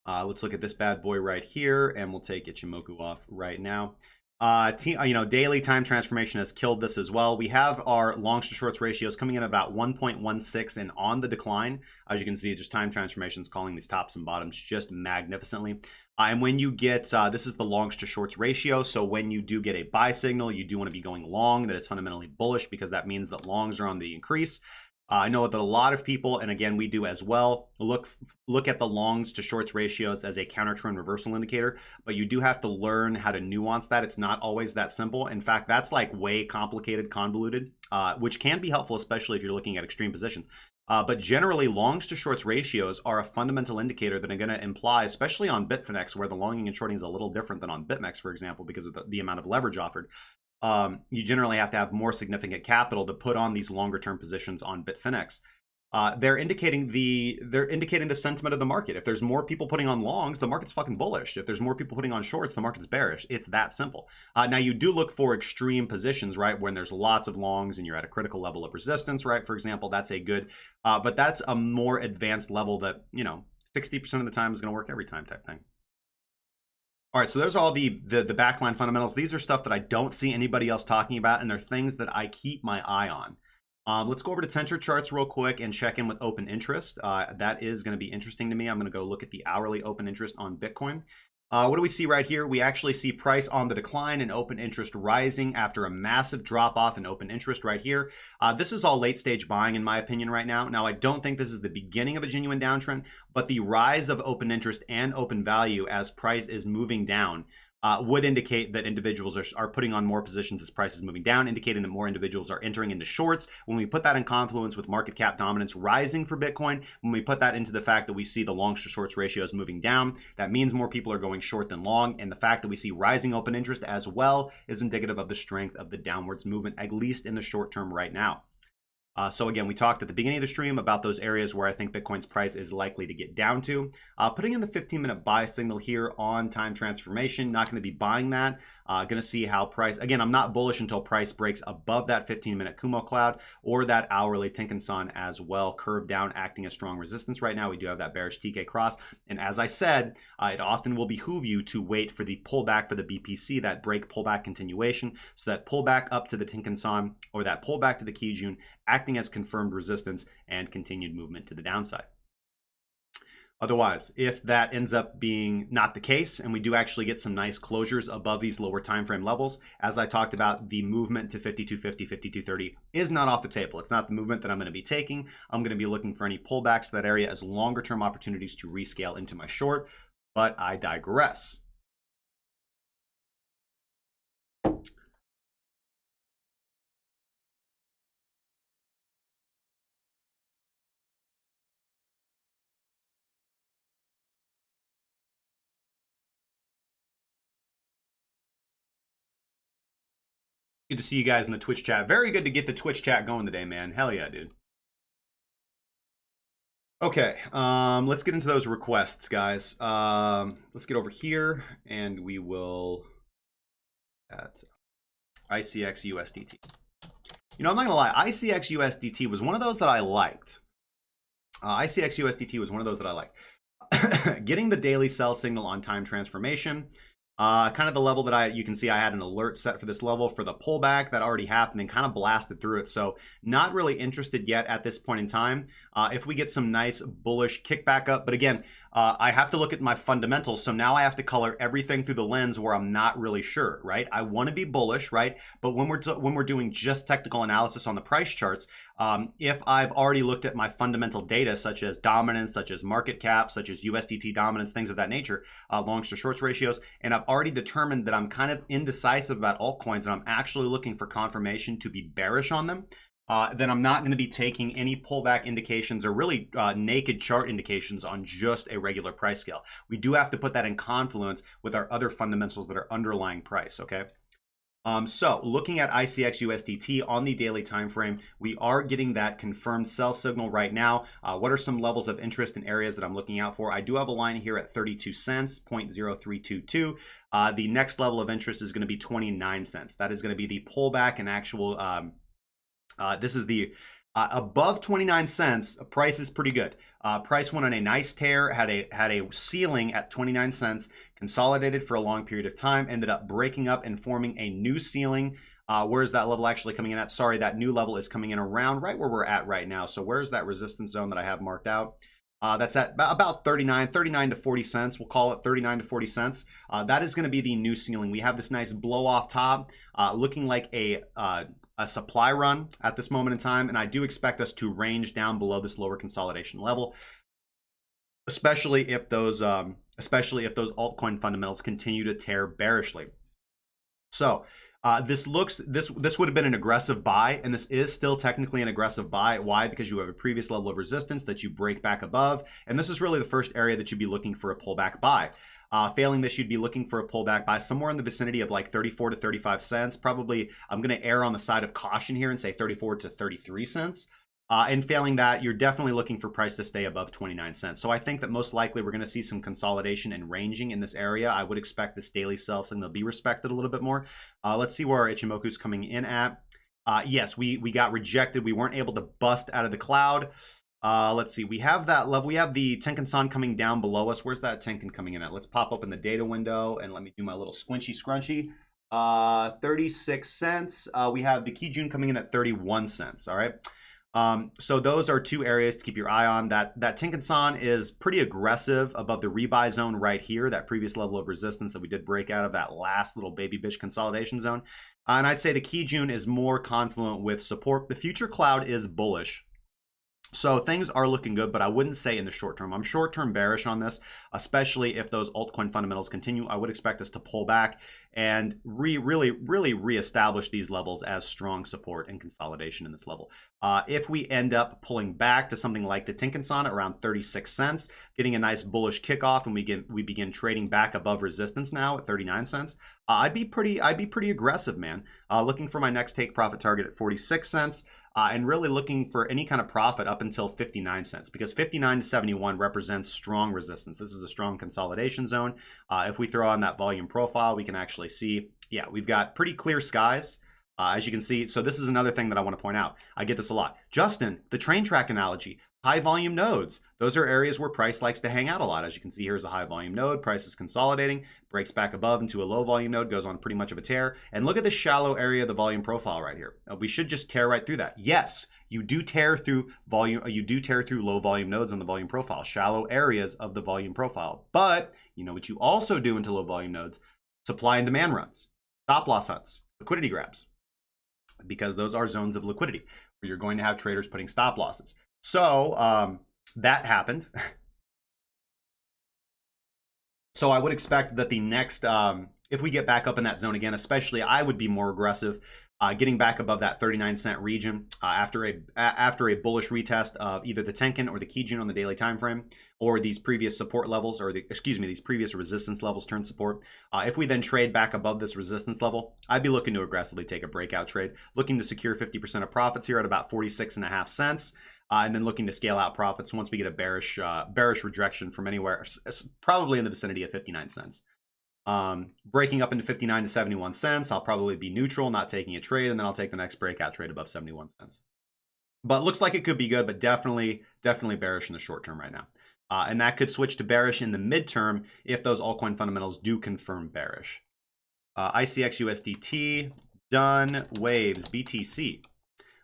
Let's look at this bad boy right here, and we'll take Ichimoku off right now. Daily time transformation has killed this as well. We have our longs to shorts ratios coming in at about 1.16 and on the decline. As you can see, just time transformations calling these tops and bottoms just magnificently. And when you get, this is the longs to shorts ratio. So when you do get a buy signal, you do want to be going long. That is fundamentally bullish because that means that longs are on the increase. I know that a lot of people, and again, we do as well, look at the longs to shorts ratios as a counter trend reversal indicator, but you do have to learn how to nuance that. It's not always that simple. In fact, that's like way complicated, convoluted, which can be helpful, especially if you're looking at extreme positions. But generally, longs to shorts ratios are a fundamental indicator that are going to imply, especially on Bitfinex, where the longing and shorting is a little different than on BitMEX, for example, because of the amount of leverage offered. You generally have to have more significant capital to put on these longer term positions on Bitfinex. They're indicating the sentiment of the market. If there's more people putting on longs, the market's fucking bullish. If there's more people putting on shorts, the market's bearish. It's that simple. Now you do look for extreme positions, right? When there's lots of longs and you're at a critical level of resistance, right? For example, that's a good, but that's a more advanced level that, 60% of the time is going to work every time type thing. All right, so there's all the backline fundamentals. These are stuff that I don't see anybody else talking about, and they're things that I keep my eye on. Let's go over to Tensor charts real quick and check in with open interest. That is going to be interesting to me. I'm going to go look at the hourly open interest on Bitcoin. What do we see right here? We actually see price on the decline and open interest rising after a massive drop off in open interest right here. This is all late stage buying in my opinion right now. Now, I don't think this is the beginning of a genuine downtrend, but the rise of open interest and open value as price is moving down would indicate that individuals are putting on more positions as price is moving down, indicating that more individuals are entering into shorts. When we put that in confluence with market cap dominance rising for Bitcoin, when we put that into the fact that we see the longs to shorts ratios moving down, that means more people are going short than long. And the fact that we see rising open interest as well is indicative of the strength of the downwards movement, at least in the short term right now. So again, we talked at the beginning of the stream about those areas where I think Bitcoin's price is likely to get down to. Putting in the 15-minute buy signal here on time transformation, not going to be buying that. Going to see how price, again, I'm not bullish until price breaks above that 15-minute Kumo cloud or that hourly Tenkan-san as well, curved down, acting as strong resistance right now. We do have that bearish TK cross. And as I said, it often will behoove you to wait for the pullback for the BPC, that break pullback continuation. So that pullback up to the Tenkan-san or that pullback to the Kijun, acting as confirmed resistance and continued movement to the downside. Otherwise, if that ends up being not the case and we do actually get some nice closures above these lower time frame levels, as I talked about, the movement to 5250, 5230 is not off the table. It's not the movement that I'm going to be taking. I'm going to be looking for any pullbacks to that area as longer term opportunities to rescale into my short, but I digress. Good to see you guys in the Twitch chat. Very good to get the Twitch chat going today, man. Hell yeah, dude. Okay, let's get into those requests, guys. Let's get over here, and we will at ICX USDT. You know, I'm not gonna lie. ICX USDT was one of those that I liked. ICX USDT was one of those that I liked. Getting the daily sell signal on time transformation. Kind of the level that you can see I had an alert set for this level for the pullback that already happened and kind of blasted through it. So not really interested yet at this point in time. If we get some nice bullish kickback up, but again, I have to look at my fundamentals. So now I have to color everything through the lens where I'm not really sure, right? I want to be bullish, right? But when we're doing just technical analysis on the price charts, if I've already looked at my fundamental data, such as dominance, such as market cap, such as USDT dominance, things of that nature, longs to shorts ratios, and I've already determined that I'm kind of indecisive about altcoins and I'm actually looking for confirmation to be bearish on them, then I'm not going to be taking any pullback indications or really naked chart indications on just a regular price scale. We do have to put that in confluence with our other fundamentals that are underlying price, okay? So looking at ICX USDT on the daily time frame, we are getting that confirmed sell signal right now. What are some levels of interest in areas that I'm looking out for? I do have a line here at 32 cents, 0.0322. The next level of interest is going to be 29 cents. That is going to be the pullback and actual this is the above 29 cents. Price is pretty good. Price went on a nice tear, had a ceiling at 29 cents, consolidated for a long period of time, ended up breaking up and forming a new ceiling. Where is that level actually coming in at? Sorry, that new level is coming in around right where we're at right now. So where's that resistance zone that I have marked out? That's at about 39 to 40 cents. We'll call it 39 to 40 cents. That is going to be the new ceiling. We have this nice blow off top, looking like a supply run at this moment in time, and I do expect us to range down below this lower consolidation level, especially if those altcoin fundamentals continue to tear bearishly. So this would have been an aggressive buy, and this is still technically an aggressive buy. Why? Because you have a previous level of resistance that you break back above, and this is really the first area that you'd be looking for a pullback buy. Failing this, you'd be looking for a pullback by somewhere in the vicinity of like 34 to 35 cents. Probably, I'm going to err on the side of caution here and say 34 to 33 cents. And failing that, you're definitely looking for price to stay above 29 cents. So I think that most likely we're going to see some consolidation and ranging in this area. I would expect this daily sell signal to be respected a little bit more. Let's see where our Ichimoku's coming in at. Yes, we got rejected. We weren't able to bust out of the cloud. Let's see. We have that level. We have the Tenkan-san coming down below us. Where's that Tenkan coming in at? Let's pop up in the data window and let me do my little squinchy scrunchy. 36 cents. We have the Kijun coming in at 31 cents. All right. So those are two areas to keep your eye on. That Tenkan-san is pretty aggressive above the rebuy zone right here, that previous level of resistance that we did break out of, that last little baby bitch consolidation zone. And I'd say the Kijun is more confluent with support. The future cloud is bullish. So things are looking good, but I wouldn't say in the short term. I'm short-term bearish on this, especially if those altcoin fundamentals continue. I would expect us to pull back and really reestablish these levels as strong support and consolidation in this level. If we end up pulling back to something like the Tenkan-san around 36 cents, getting a nice bullish kickoff, and we begin trading back above resistance now at 39 cents, I'd be pretty aggressive, man. Looking for my next take profit target at 46 cents. And really looking for any kind of profit up until 59 cents, because 59 to 71 represents strong resistance. This is a strong consolidation zone. If we throw on that volume profile, we can actually see, yeah, we've got pretty clear skies. As you can see, so this is another thing that I want to point out. I get this a lot. Justin, the train track analogy, high volume nodes. Those are areas where price likes to hang out a lot. As you can see, here's a high volume node. Price is consolidating, breaks back above into a low volume node, goes on pretty much of a tear. And look at the shallow area of the volume profile right here. We should just tear right through that. Yes, you do tear through volume. You do tear through low volume nodes on the volume profile, shallow areas of the volume profile. But you know what you also do into low volume nodes? Supply and demand runs, stop loss hunts, liquidity grabs, because those are zones of liquidity where you're going to have traders putting stop losses. So that happened. So I would expect that the next, if we get back up in that zone again, especially, I would be more aggressive. getting back above that 39-cent region after a bullish retest of either the Tenkin or the Kijun on the daily time frame, or these previous support levels, or these previous resistance levels turn support. If we then trade back above this resistance level, I'd be looking to aggressively take a breakout trade, looking to secure 50% of profits here at about 46.5 cents. And then looking to scale out profits once we get a bearish rejection from anywhere, probably in the vicinity of 59 cents. Breaking up into 59 to 71 cents, I'll probably be neutral, not taking a trade, and then I'll take the next breakout trade above 71 cents. But looks like it could be good, but definitely bearish in the short term right now. And that could switch to bearish in the midterm if those altcoin fundamentals do confirm bearish. ICX USDT, done. Waves, BTC.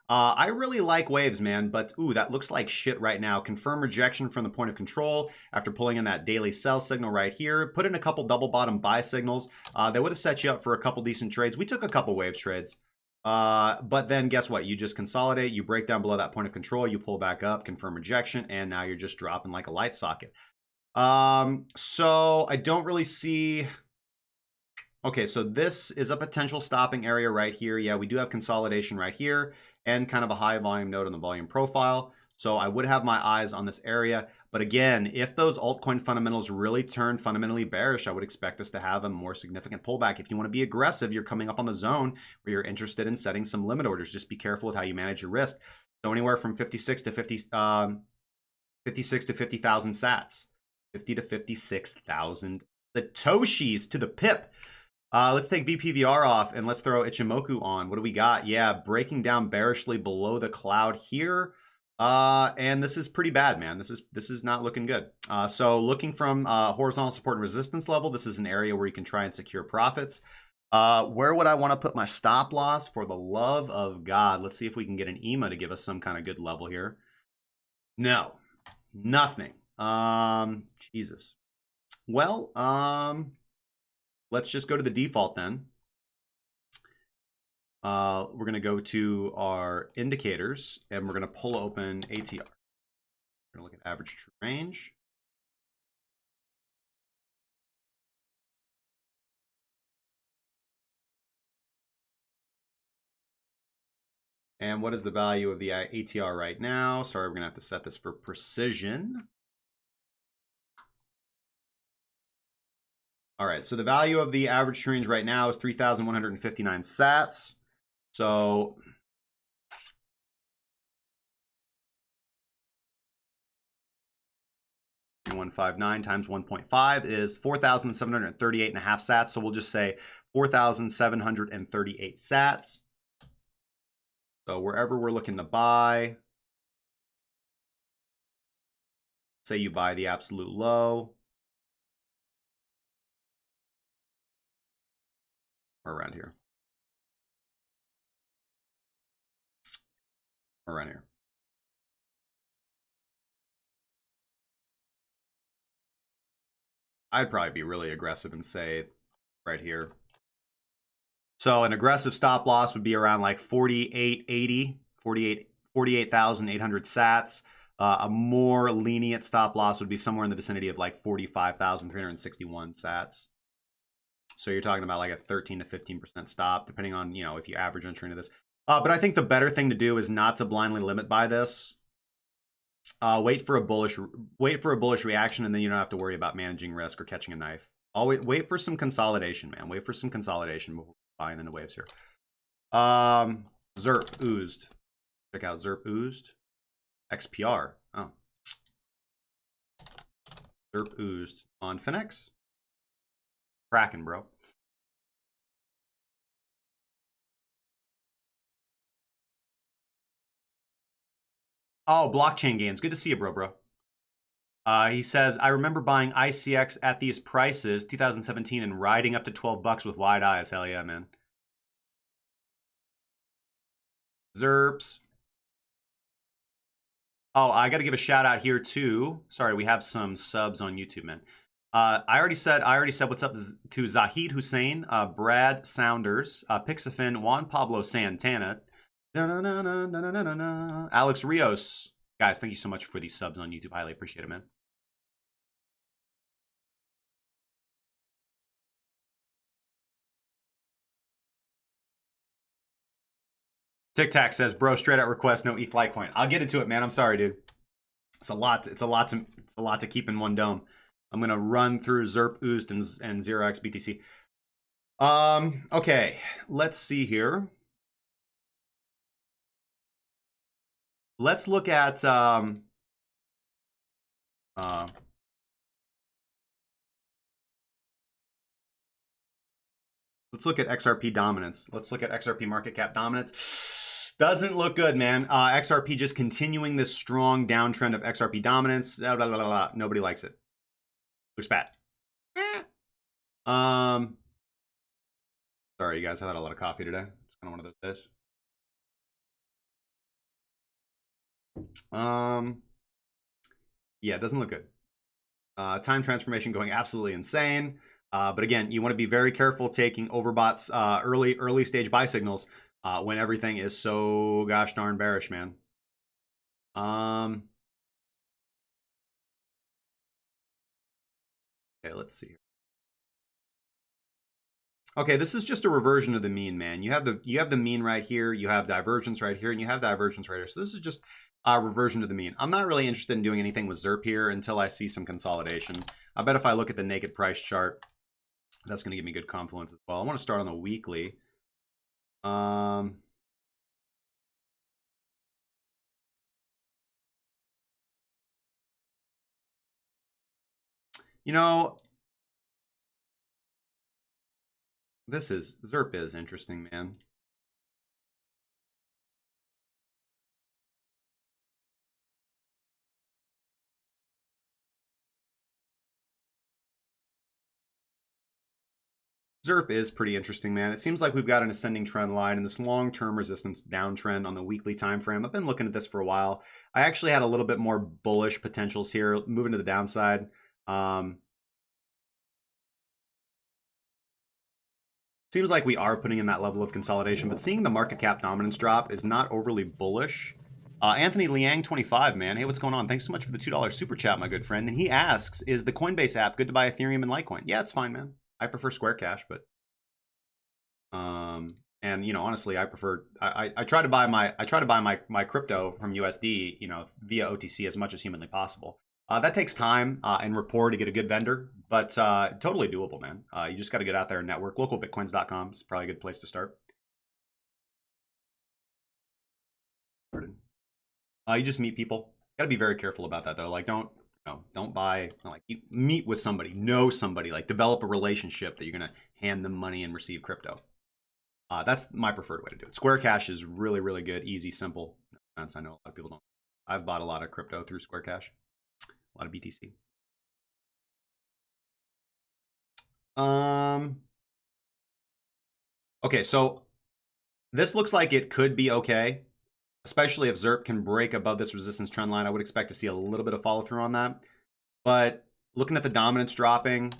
I really like waves, man, but ooh, that looks like shit right now. Confirm rejection from the point of control after pulling in that daily sell signal right here. Put in a couple double bottom buy signals. They would have set you up for a couple decent trades. We took a couple waves trades. But then guess what? You just consolidate, you break down below that point of control, you pull back up, confirm rejection, and now you're just dropping like a light socket. So I don't really see... Okay, so this is a potential stopping area right here. Yeah, we do have consolidation right here and kind of a high volume node on the volume profile. So I would have my eyes on this area. But again, if those altcoin fundamentals really turn fundamentally bearish, I would expect us to have a more significant pullback. If you want to be aggressive, you're coming up on the zone where you're interested in setting some limit orders. Just be careful with how you manage your risk. So anywhere from 56 to 50,000 sats, 50 to 56,000 satoshis to the pip. Let's take VPVR off and let's throw Ichimoku on. What do we got? Yeah, breaking down bearishly below the cloud here. And this is pretty bad, man. This is not looking good. So looking from horizontal support and resistance level, this is an area where you can try and secure profits. Where would I want to put my stop loss? For the love of God, let's see if we can get an EMA to give us some kind of good level here. No, nothing. Jesus. Well, let's just go to the default then. We're going to go to our indicators and we're going to pull open ATR. We're going to look at average true range. And what is the value of the ATR right now? Sorry, we're going to have to set this for precision. All right, so the value of the average true range right now is 3,159 sats. So 159 times 1.5 is 4,738.5 sats. So we'll just say 4,738 sats. So wherever we're looking to buy, say you buy the absolute low, or around here, or around here. I'd probably be really aggressive and say right here. So an aggressive stop loss would be around like 48.80, 48,800 sats. A more lenient stop loss would be somewhere in the vicinity of like 45,361 sats. So you're talking about like a 13 to 15% stop, depending on, you know, if you average entry into this. But I think the better thing to do is not to blindly limit by this. Wait for a bullish reaction, and then you don't have to worry about managing risk or catching a knife. Always wait for some consolidation, man. Wait for some consolidation before buying into waves here. ZERP oozed. Check out ZERP oozed. XPR. Oh. ZERP oozed on Finex. Cracking, bro. Oh, blockchain gains. Good to see you, bro. He says, I remember buying ICX at these prices, 2017, and riding up to 12 bucks with wide eyes. Hell yeah, man. ZERPs. Oh, I got to give a shout out here too. Sorry, we have some subs on YouTube, man. I already said what's up to Zahid Hussein, Brad Saunders, Pixafin, Juan Pablo Santana, Alex Rios. Guys, thank you so much for these subs on YouTube. Highly appreciate it, man. Tic Tac says, bro, straight out request, no ETH Litecoin. I'll get into it, man. I'm sorry, dude. It's a lot. It's a lot to keep in one dome. I'm gonna run through ZERP, Oost, and 0x BTC. Okay, let's see here. Let's look at let's look at XRP dominance. Let's look at XRP market cap dominance. Doesn't look good, man. XRP just continuing this strong downtrend of XRP dominance. Blah, blah, blah, blah. Nobody likes it. Looks bad. Sorry, you guys. I had a lot of coffee today. It's kind of one of those days. Yeah, it doesn't look good. Time transformation going absolutely insane. But again, you want to be very careful taking overboughts, early stage buy signals when everything is so gosh darn bearish, man. Okay, let's see here. Okay, this is just a reversion of the mean, man. You have the mean right here, you have divergence right here, and you have divergence right here. So this is just a reversion to the mean. I'm not really interested in doing anything with ZERP here until I see some consolidation. I bet if I look at the naked price chart, that's going to give me good confluence as well. I want to start on the weekly. You know, ZERP is interesting, man. ZERP is pretty interesting, man. It seems like we've got an ascending trend line and this long-term resistance downtrend on the weekly time frame. I've been looking at this for a while. I actually had a little bit more bullish potentials here, moving to the downside. Seems like we are putting in that level of consolidation, but seeing the market cap dominance drop is not overly bullish. Anthony Liang 25, man. Hey, what's going on? Thanks so much for the $2 super chat, my good friend. And he asks, is the Coinbase app good to buy Ethereum and Litecoin? Yeah, it's fine, man. I prefer Square Cash, but and you know, honestly, I try to buy my crypto from USD, you know, via OTC as much as humanly possible. That takes time and rapport to get a good vendor, but totally doable, man. You just got to get out there and network. Localbitcoins.com is probably a good place to start. You just meet people. Got to be very careful about that though. Like, don't buy. Like, you meet with somebody, know somebody, like develop a relationship that you're gonna hand them money and receive crypto. That's my preferred way to do it. Square Cash is really, really good, easy, simple. I know a lot of people don't. I've bought a lot of crypto through Square Cash, a lot of BTC. Okay, so this looks like it could be okay, especially if ZERP can break above this resistance trend line. I would expect to see a little bit of follow through on that. But looking at the dominance dropping,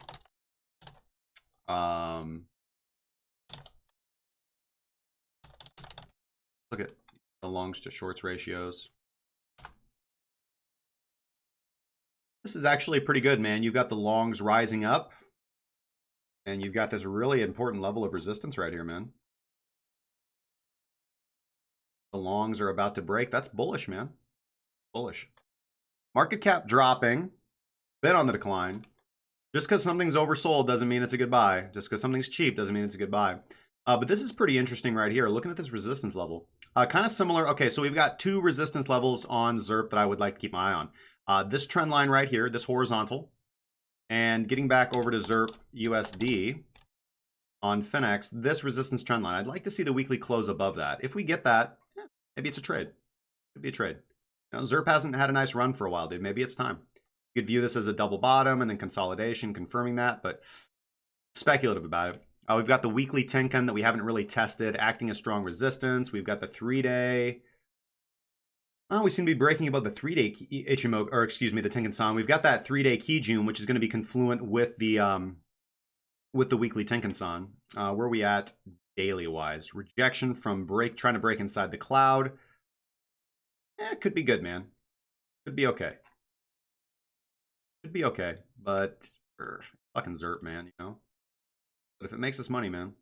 look at the longs to shorts ratios. This is actually pretty good, man. You've got the longs rising up, and you've got this really important level of resistance right here, man. The longs are about to break. That's bullish, man. Bullish. Market cap dropping. Bit on the decline. Just because something's oversold doesn't mean it's a good buy. Just because something's cheap doesn't mean it's a good buy. But this is pretty interesting right here. Looking at this resistance level. Kind of similar. Okay, so we've got two resistance levels on ZERP that I would like to keep my eye on. This trend line right here, this horizontal. And getting back over to ZERP USD on Finex, this resistance trend line. I'd like to see the weekly close above that. If we get that, maybe it's a trade. Could be a trade. You know, ZERP hasn't had a nice run for a while, dude. Maybe it's time. You could view this as a double bottom and then consolidation, confirming that, but speculative about it. We've got the weekly Tenkan that we haven't really tested, acting as strong resistance. We've got the 3-day. Oh, we seem to be breaking above the 3-day HMO, or excuse me, the Tenkan-san. We've got that 3-day Kijun, which is going to be confluent with the weekly Tenkan-san. Where are we at daily-wise? Rejection from trying to break inside the cloud. It could be good, man. Could be okay. Could be okay, but fucking ZERP, man, you know. But if it makes us money, man.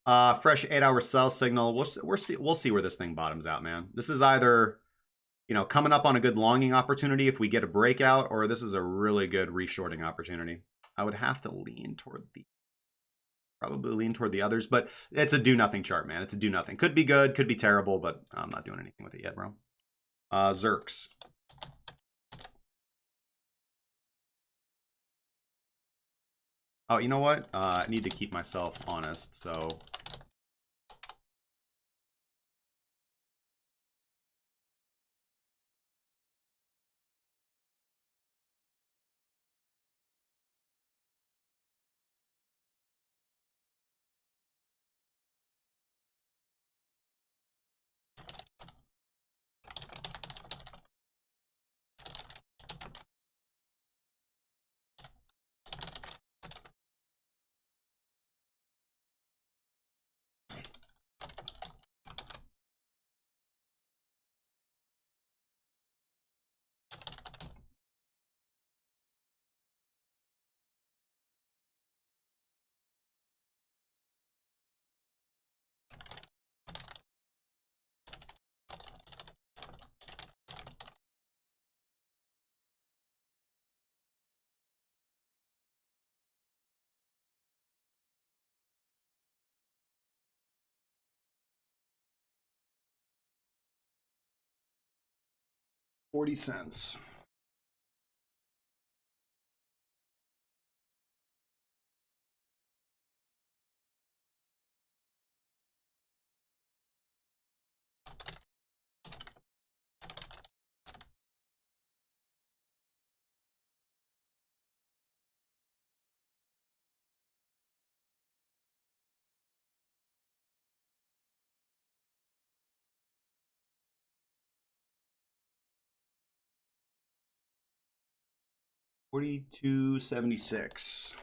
Fresh 8-hour sell signal. We'll see where this thing bottoms out, man. This is either, you know, coming up on a good longing opportunity if we get a breakout, or this is a really good reshorting opportunity. I would have to probably lean toward the others, but it's a do nothing chart, man. It's a do nothing. Could be good, could be terrible, but I'm not doing anything with it yet, bro. Zerks. Oh, you know what? I need to keep myself honest, so... $0.40. $42.76.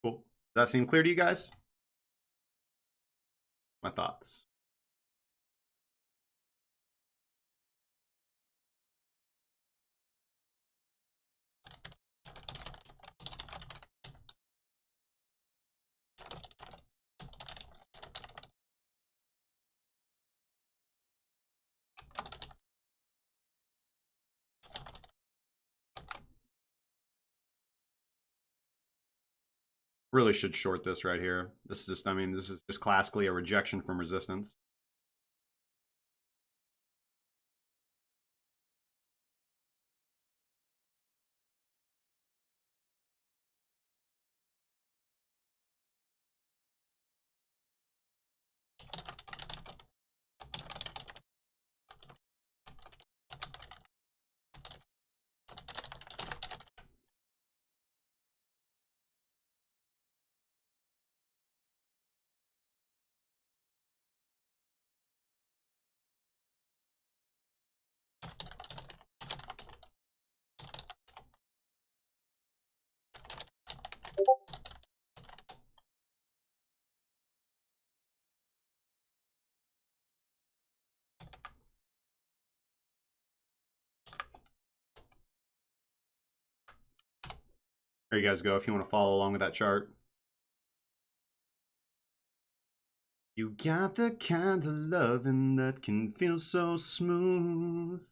Cool. Does that seem clear to you guys? My thoughts. Really should short this right here. This is just, I mean, this is just classically a rejection from resistance. There you guys go if you want to follow along with that chart. You got the kind of loving that can feel so smooth.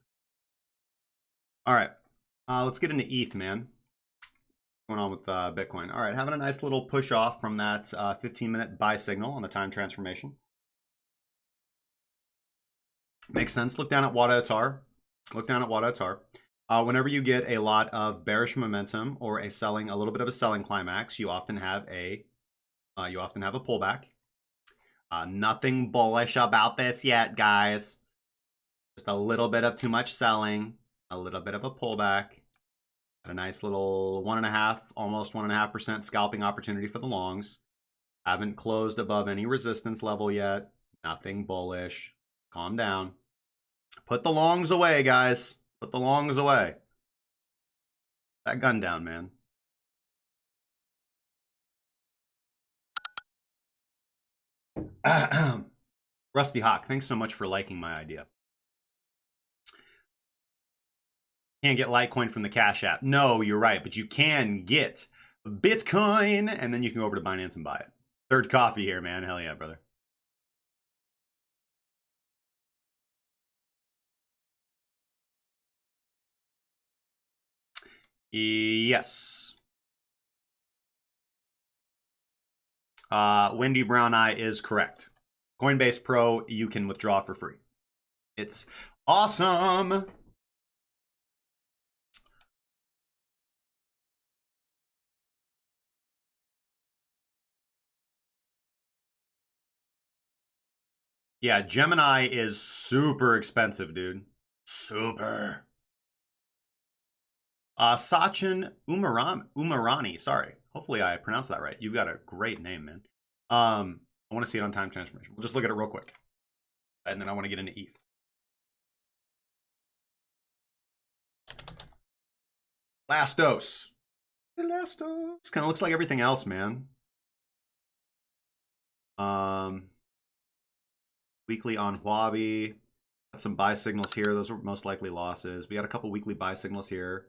All right, let's get into ETH, man. What's going on with Bitcoin? All right, having a nice little push off from that 15-minute buy signal on the time transformation. Makes sense. Look down at Wada Atar. Look down at Wada Atar. Whenever you get a lot of bearish momentum or a little bit of a selling climax, you often have a You often have a pullback. Nothing bullish about this yet, guys. Just a little bit of too much selling, a little bit of a pullback. A nice little 1.5%, almost 1.5% scalping opportunity for the longs. Haven't closed above any resistance level yet. Nothing bullish. Calm down. Put the longs away, guys. Put the longs away. That gun down, man. Rusty Hawk, thanks so much for liking my idea. Can't get Litecoin from the Cash App. No, you're right, but you can get Bitcoin, and then you can go over to Binance and buy it. Third coffee here, man. Hell yeah, brother. Yes. Wendy Brown Eye is correct. Coinbase Pro, you can withdraw for free. It's awesome. Yeah, Gemini is super expensive, dude. Super. Sachin Umarani, sorry. Hopefully I pronounced that right. You've got a great name, man. I want to see it on time transformation. We'll just look at it real quick. And then I want to get into ETH. Lastos. Lastos. Kind of looks like everything else, man. Weekly on Huobi. Got some buy signals here. Those were most likely losses. We got a couple weekly buy signals here.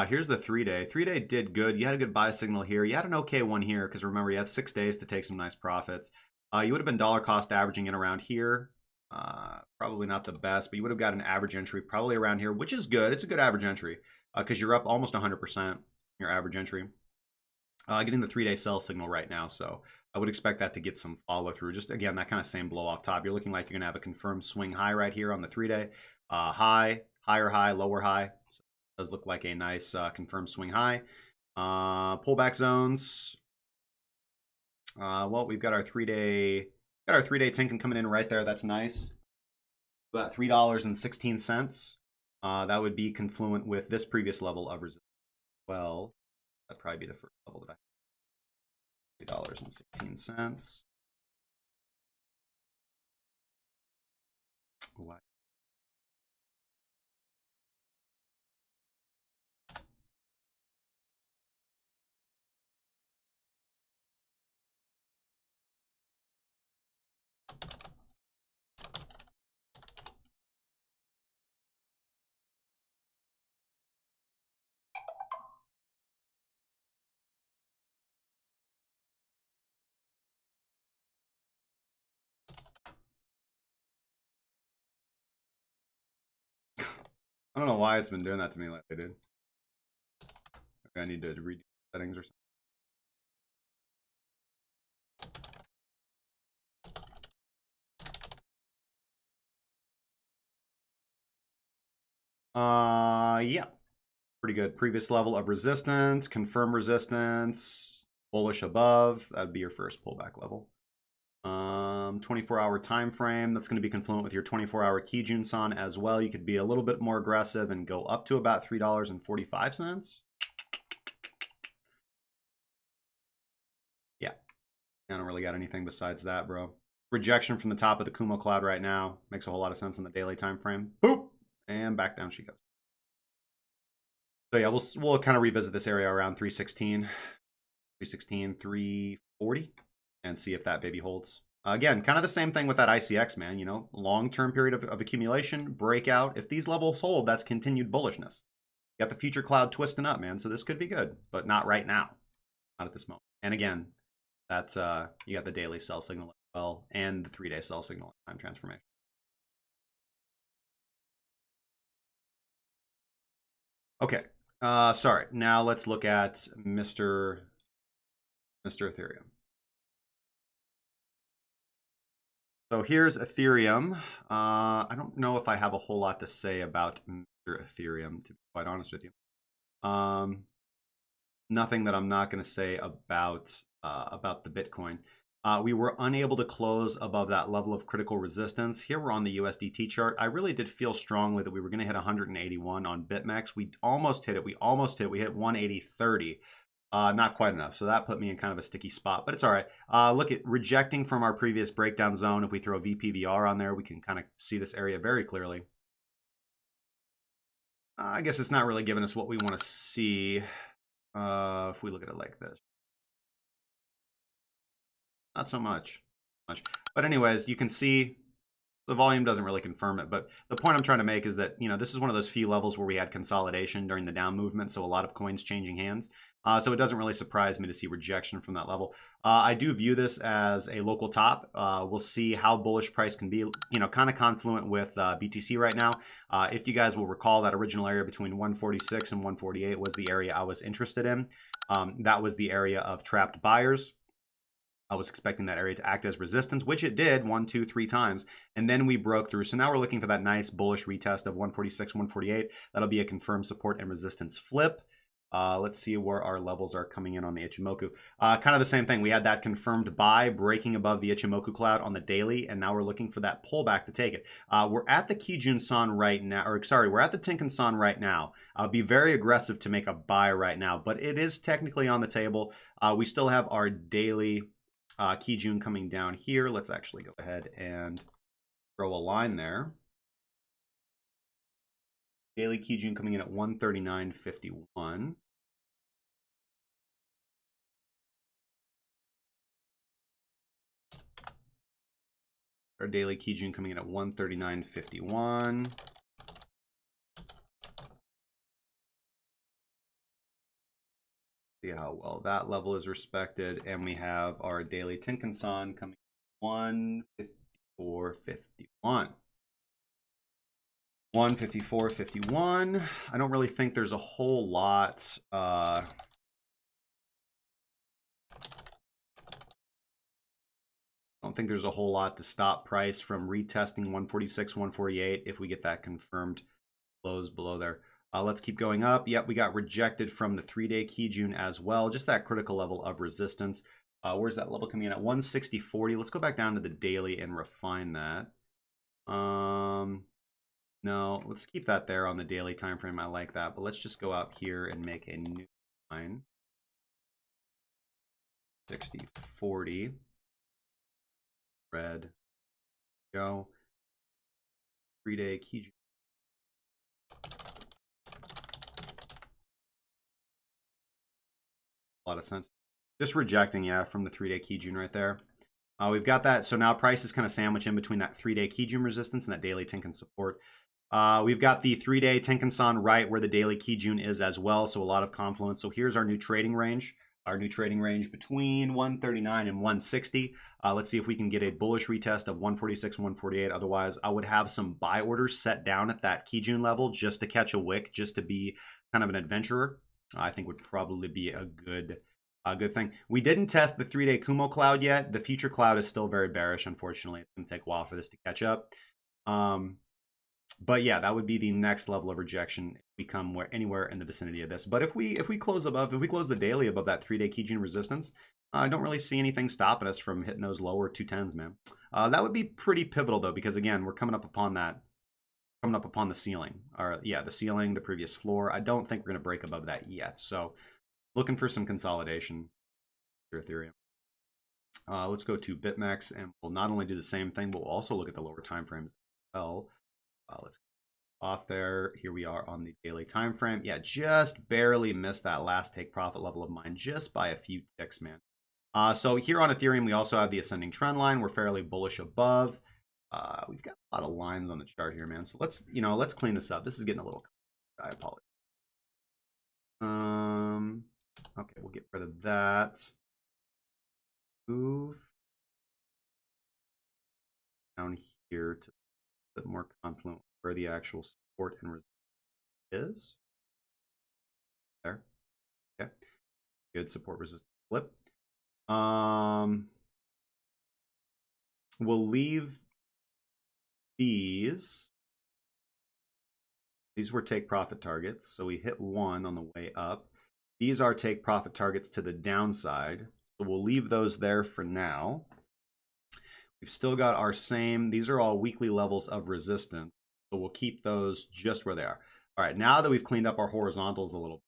Here's the 3-day. 3-day did good. You had a good buy signal here. You had an okay one here because remember you had 6 days to take some nice profits. You would have been dollar cost averaging in around here. Probably not the best, but you would have got an average entry probably around here, which is good. It's a good average entry because you're up almost 100% your average entry. Getting the 3-day sell signal right now, so I would expect that to get some follow through. Just again, that kind of same blow off top. You're looking like you're gonna have a confirmed swing high right here on the 3-day. High, higher high, lower high. So it does look like a nice confirmed swing high. Pullback zones. Well, we've got our 3-day. Got our 3-day Tenkan coming in right there. That's nice. About $3.16. That would be confluent with this previous level of resistance. Well, that'd probably be the first level that I have. $3.16. What? I don't know why it's been doing that to me lately, dude. Okay, I need to redo settings or something. Yeah. Pretty good. Previous level of resistance, confirm resistance, bullish above. That'd be your first pullback level. 24-hour time frame. That's going to be confluent with your 24-hour Kijun San as well. You could be a little bit more aggressive and go up to about $3.45. Yeah. I don't really got anything besides that, bro. Rejection from the top of the Kumo cloud right now. Makes a whole lot of sense in the daily time frame. Boop! And back down she goes. So yeah, we'll kind of revisit this area around 316, 316, 340, and see if that baby holds. Again, kind of the same thing with that ICX, man. You know, long-term period of accumulation, breakout. If these levels hold, that's continued bullishness. You got the future cloud twisting up, man. So this could be good, but not right now, not at this moment. And again, that's you got the daily sell signal as well, and the 3-day sell signal time transformation. Okay. Sorry. Now let's look at Mr. Ethereum. So here's Aetherium. I don't know if I have a whole lot to say about Mr. Aetherium, to be quite honest with you. nothing that I'm not going to say about the Bitcoin. We were unable to close above that level of critical resistance. Here we're on the USDT chart. I really did feel strongly that we were going to hit 181 on BitMEX. We almost hit it. We hit 180.30. Not quite enough. So that put me in kind of a sticky spot, but it's all right. Look at rejecting from our previous breakdown zone. If we throw VPVR on there, we can kind of see this area very clearly. I guess it's not really giving us what we want to see if we look at it like this. Not so much. But anyways, you can see the volume doesn't really confirm it. But the point I'm trying to make is that, you know, this is one of those few levels where we had consolidation during the down movement. So a lot of coins changing hands. So it doesn't really surprise me to see rejection from that level. I do view this as a local top. We'll see how bullish price can be, you know, kind of confluent with BTC right now. If you guys will recall, that original area between 146 and 148 was the area I was interested in. That was the area of trapped buyers. I was expecting that area to act as resistance, which it did 1, 2, 3 times. And then we broke through. So now we're looking for that nice bullish retest of 146, 148. That'll be a confirmed support and resistance flip. Let's see where our levels are coming in on the Ichimoku. Kind of the same thing. We had that confirmed buy breaking above the Ichimoku cloud on the daily, and now we're looking for that pullback to take it. We're at the Kijun-san right now, or sorry, we're at the Tenkan-san right now. I'll be very aggressive to make a buy right now, but it is technically on the table. We still have our daily Kijun coming down here. Let's actually go ahead and throw a line there. Daily Kijun coming in at 139.51. Our daily Kijun coming in at 139.51. See how well that level is respected. And we have our daily Tenkan-san coming at 154.51. 154.51. I don't really think there's a whole lot. I don't think there's a whole lot to stop price from retesting 146, 148 if we get that confirmed close below there. Let's keep going up. Yep, we got rejected from the 3-day Kijun as well. Just that critical level of resistance. Where's that level coming in at? 160.40. Let's go back down to the daily and refine that. No, let's keep that there on the daily time frame. I like that, but let's just go out here and make a new line. 60.40. Red. Go. 3-day Kijun. A lot of sense. Just rejecting, yeah, from the 3-day Kijun right there. We've got that. So now price is kind of sandwiched in between that 3-day Kijun resistance and that daily Tenkan support. We've got the 3-day Tenkan-san right where the daily Kijun is as well. So a lot of confluence. So here's our new trading range. Our new trading range between 139 and 160. Let's see if we can get a bullish retest of 146, 148. Otherwise, I would have some buy orders set down at that Kijun level just to catch a wick, just to be kind of an adventurer. I think would probably be a good thing. We didn't test the 3-day Kumo cloud yet. The future cloud is still very bearish, unfortunately. It's going to take a while for this to catch up. But yeah, that would be the next level of rejection if we come anywhere in the vicinity of this. But if we close the daily above that 3-day Kijun resistance, I don't really see anything stopping us from hitting those lower 210s, man. That would be pretty pivotal though, because again, we're coming up upon the ceiling, or yeah, the ceiling, the previous floor. I don't think we're going to break above that yet. So looking for some consolidation for Ethereum. Let's go to BitMEX, and we'll not only do the same thing, but we'll also look at the lower time frames as well. Let's go off there. Here we are on the daily time frame. Yeah, just barely missed that last take profit level of mine just by a few ticks, man. So here on Ethereum, we also have the ascending trend line. We're fairly bullish above. We've got a lot of lines on the chart here, man. So let's clean this up. This is getting a little, I apologize. Okay, we'll get rid of that. Move down here to a bit more confluent where the actual support and resistance is. There. Okay. Good support resistance flip. We'll leave these. These were take profit targets. So we hit one on the way up. These are take profit targets to the downside. So we'll leave those there for now. We've still got our same, these are all weekly levels of resistance. So we'll keep those just where they are. All right, now that we've cleaned up our horizontals a little,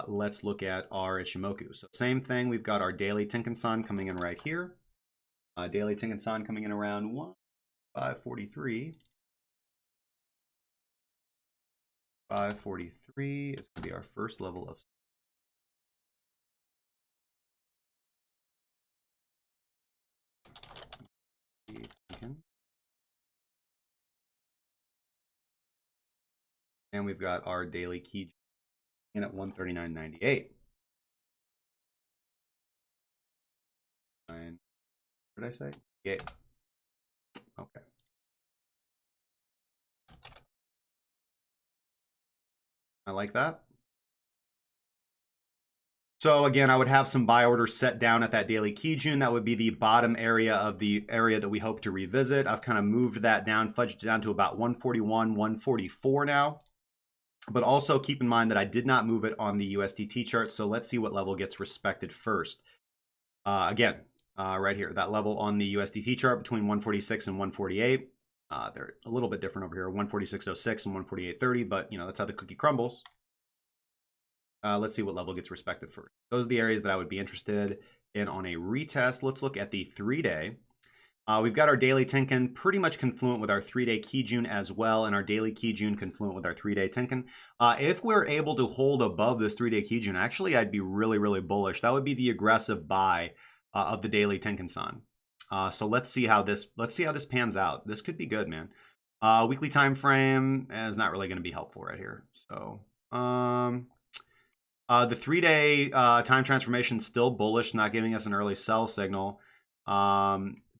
let's look at our Ichimoku. So same thing, we've got our daily Tenkan-san coming in right here. Daily Tenkan-san coming in around 543. 543 is going to be our first level of. And we've got our daily key in at 139.98. What did I say? Yeah. Okay. I like that. So again, I would have some buy orders set down at that daily Kijun. That would be the bottom area of the area that we hope to revisit. I've kind of moved that down, fudged it down to about 141, 144 now. But also keep in mind that I did not move it on the USDT chart. So let's see what level gets respected first. Again, right here, that level on the USDT chart between 146 and 148. They're a little bit different over here, 146.06 and 148.30, but you know, that's how the cookie crumbles. Let's see what level gets respected first. Those are the areas that I would be interested in on a retest. Let's look at the 3-day. We've got our daily Tenkan pretty much confluent with our 3-day Kijun as well, and our daily Kijun confluent with our 3-day Tenkan. If we're able to hold above this 3-day Kijun, actually, I'd be really, really bullish. That would be the aggressive buy of the daily Tenkan-san. So let's see how this pans out. This could be good, man. Weekly time frame is not really going to be helpful right here. So the 3-day time transformation still bullish, not giving us an early sell signal.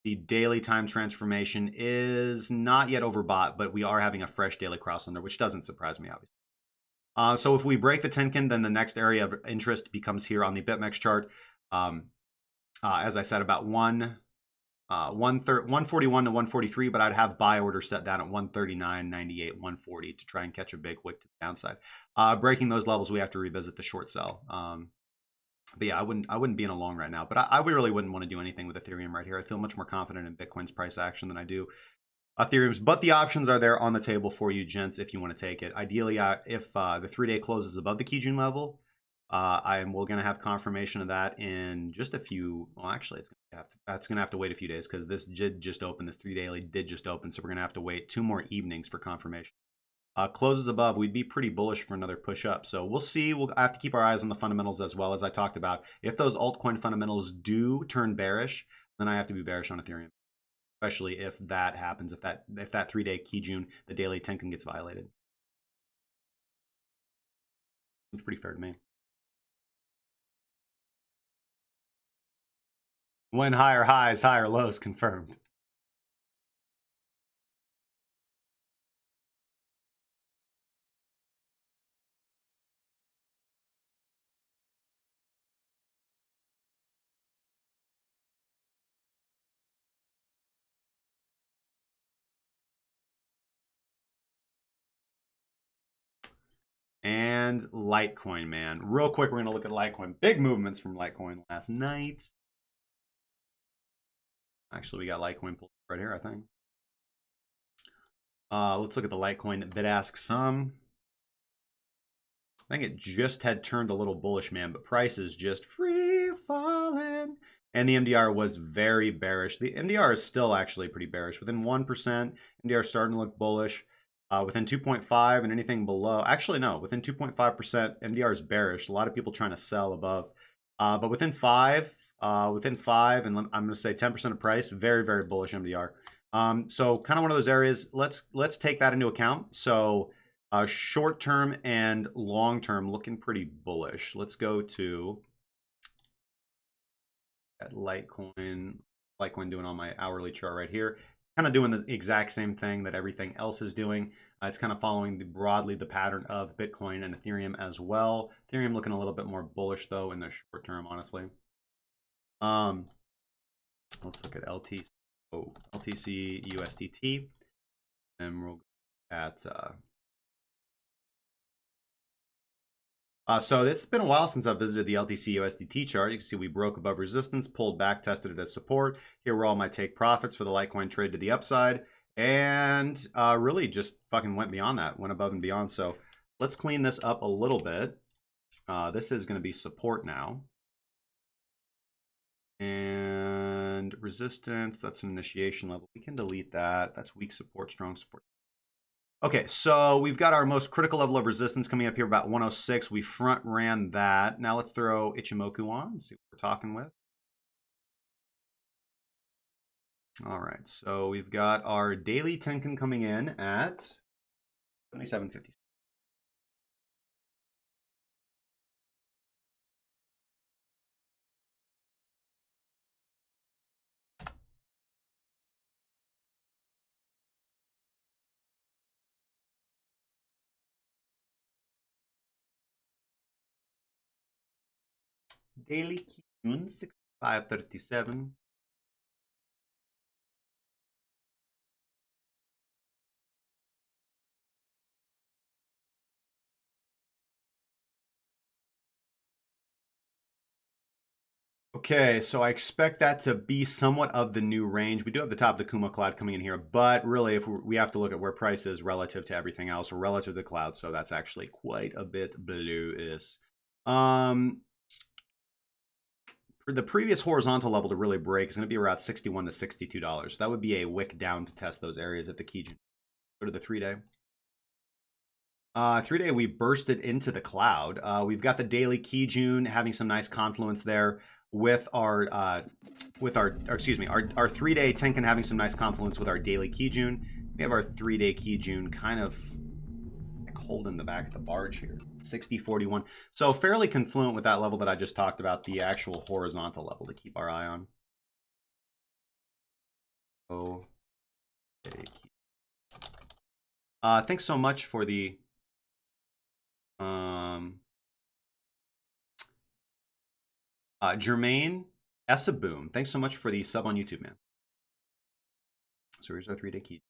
The daily time transformation is not yet overbought, but we are having a fresh daily cross under, which doesn't surprise me, obviously. So if we break the Tenkan, then the next area of interest becomes here on the BitMEX chart. As I said, about 141 to 143, but I'd have buy orders set down at 139.98, 140 to try and catch a big wick to the downside. Breaking those levels, we have to revisit the short sell. But yeah, I wouldn't be in a long right now. But I really wouldn't want to do anything with Ethereum right here. I feel much more confident in Bitcoin's price action than I do Ethereum's. But the options are there on the table for you, gents, if you want to take it. Ideally, if the 3-day closes above the Kijun level, we're going to have confirmation of that in just a few. Well, actually, that's going to have to wait a few days because this did just open. This 3-daily did just open, so we're going to have to wait 2 more evenings for confirmation. Closes above, we'd be pretty bullish for another push up. So we'll see. We'll have to keep our eyes on the fundamentals as well, as I talked about. If those altcoin fundamentals do turn bearish, then I have to be bearish on Ethereum, especially if that happens. If that 3-day Kijun, the daily Tenkan gets violated. It's pretty fair to me. When higher highs, higher lows confirmed. And Litecoin, man. Real quick, we're going to look at Litecoin. Big movements from Litecoin last night. Actually, we got Litecoin pulled right here, I think. Let's look at the Litecoin bid-ask sum. I think it just had turned a little bullish, man, but price is just free falling. And the MDR was very bearish. The MDR is still actually pretty bearish. Within 1%, MDR is starting to look bullish. Within 2.5 and anything below, actually no, within 2.5%, MDR is bearish. A lot of people trying to sell above. But within 5, and I'm going to say 10% of price, very, very bullish MDR. So kind of one of those areas. Let's take that into account. So short term and long term looking pretty bullish. Let's go to that Litecoin doing on my hourly chart right here. Kind of doing the exact same thing that everything else is doing. It's kind of following broadly the pattern of Bitcoin and Ethereum as well. Ethereum looking a little bit more bullish though in the short term, honestly. Let's look at LTC USDT, and we'll look at So it's been a while since I've visited the LTC USDT chart. You can see we broke above resistance, pulled back, tested it as support. Here were all my take profits for the Litecoin trade to the upside, and really just fucking went beyond that, went above and beyond. So let's clean this up a little bit. This is going to be support now. And resistance, that's an initiation level. We can delete that. That's weak support, strong support. Okay, so we've got our most critical level of resistance coming up here about 106. We front ran that. Now let's throw Ichimoku on and see what we're talking with. All right, so we've got our daily Tenkan coming in at 77.50. Daily Kijun 65.37. Okay, so I expect that to be somewhat of the new range. We do have the top of the Kumo cloud coming in here, but really if we have to look at where price is relative to everything else, or relative to the cloud, so that's actually quite a bit bluish. For the previous horizontal level to really break is going to be around $61 to $62. That would be a wick down to test those areas if the Kijun. Go to the 3-day. 3-day, we bursted into the cloud. We've got the daily Kijun having some nice confluence there with our 3-day Tenkan having some nice confluence with our daily Kijun. We have our 3-day Kijun kind of like holding the back of the barge here. 60.41. So fairly confluent with that level that I just talked about, the actual horizontal level to keep our eye on. Oh, thanks so much for the Jermaine Essaboom. Thanks so much for the sub on YouTube, man. So here's our 3-day key.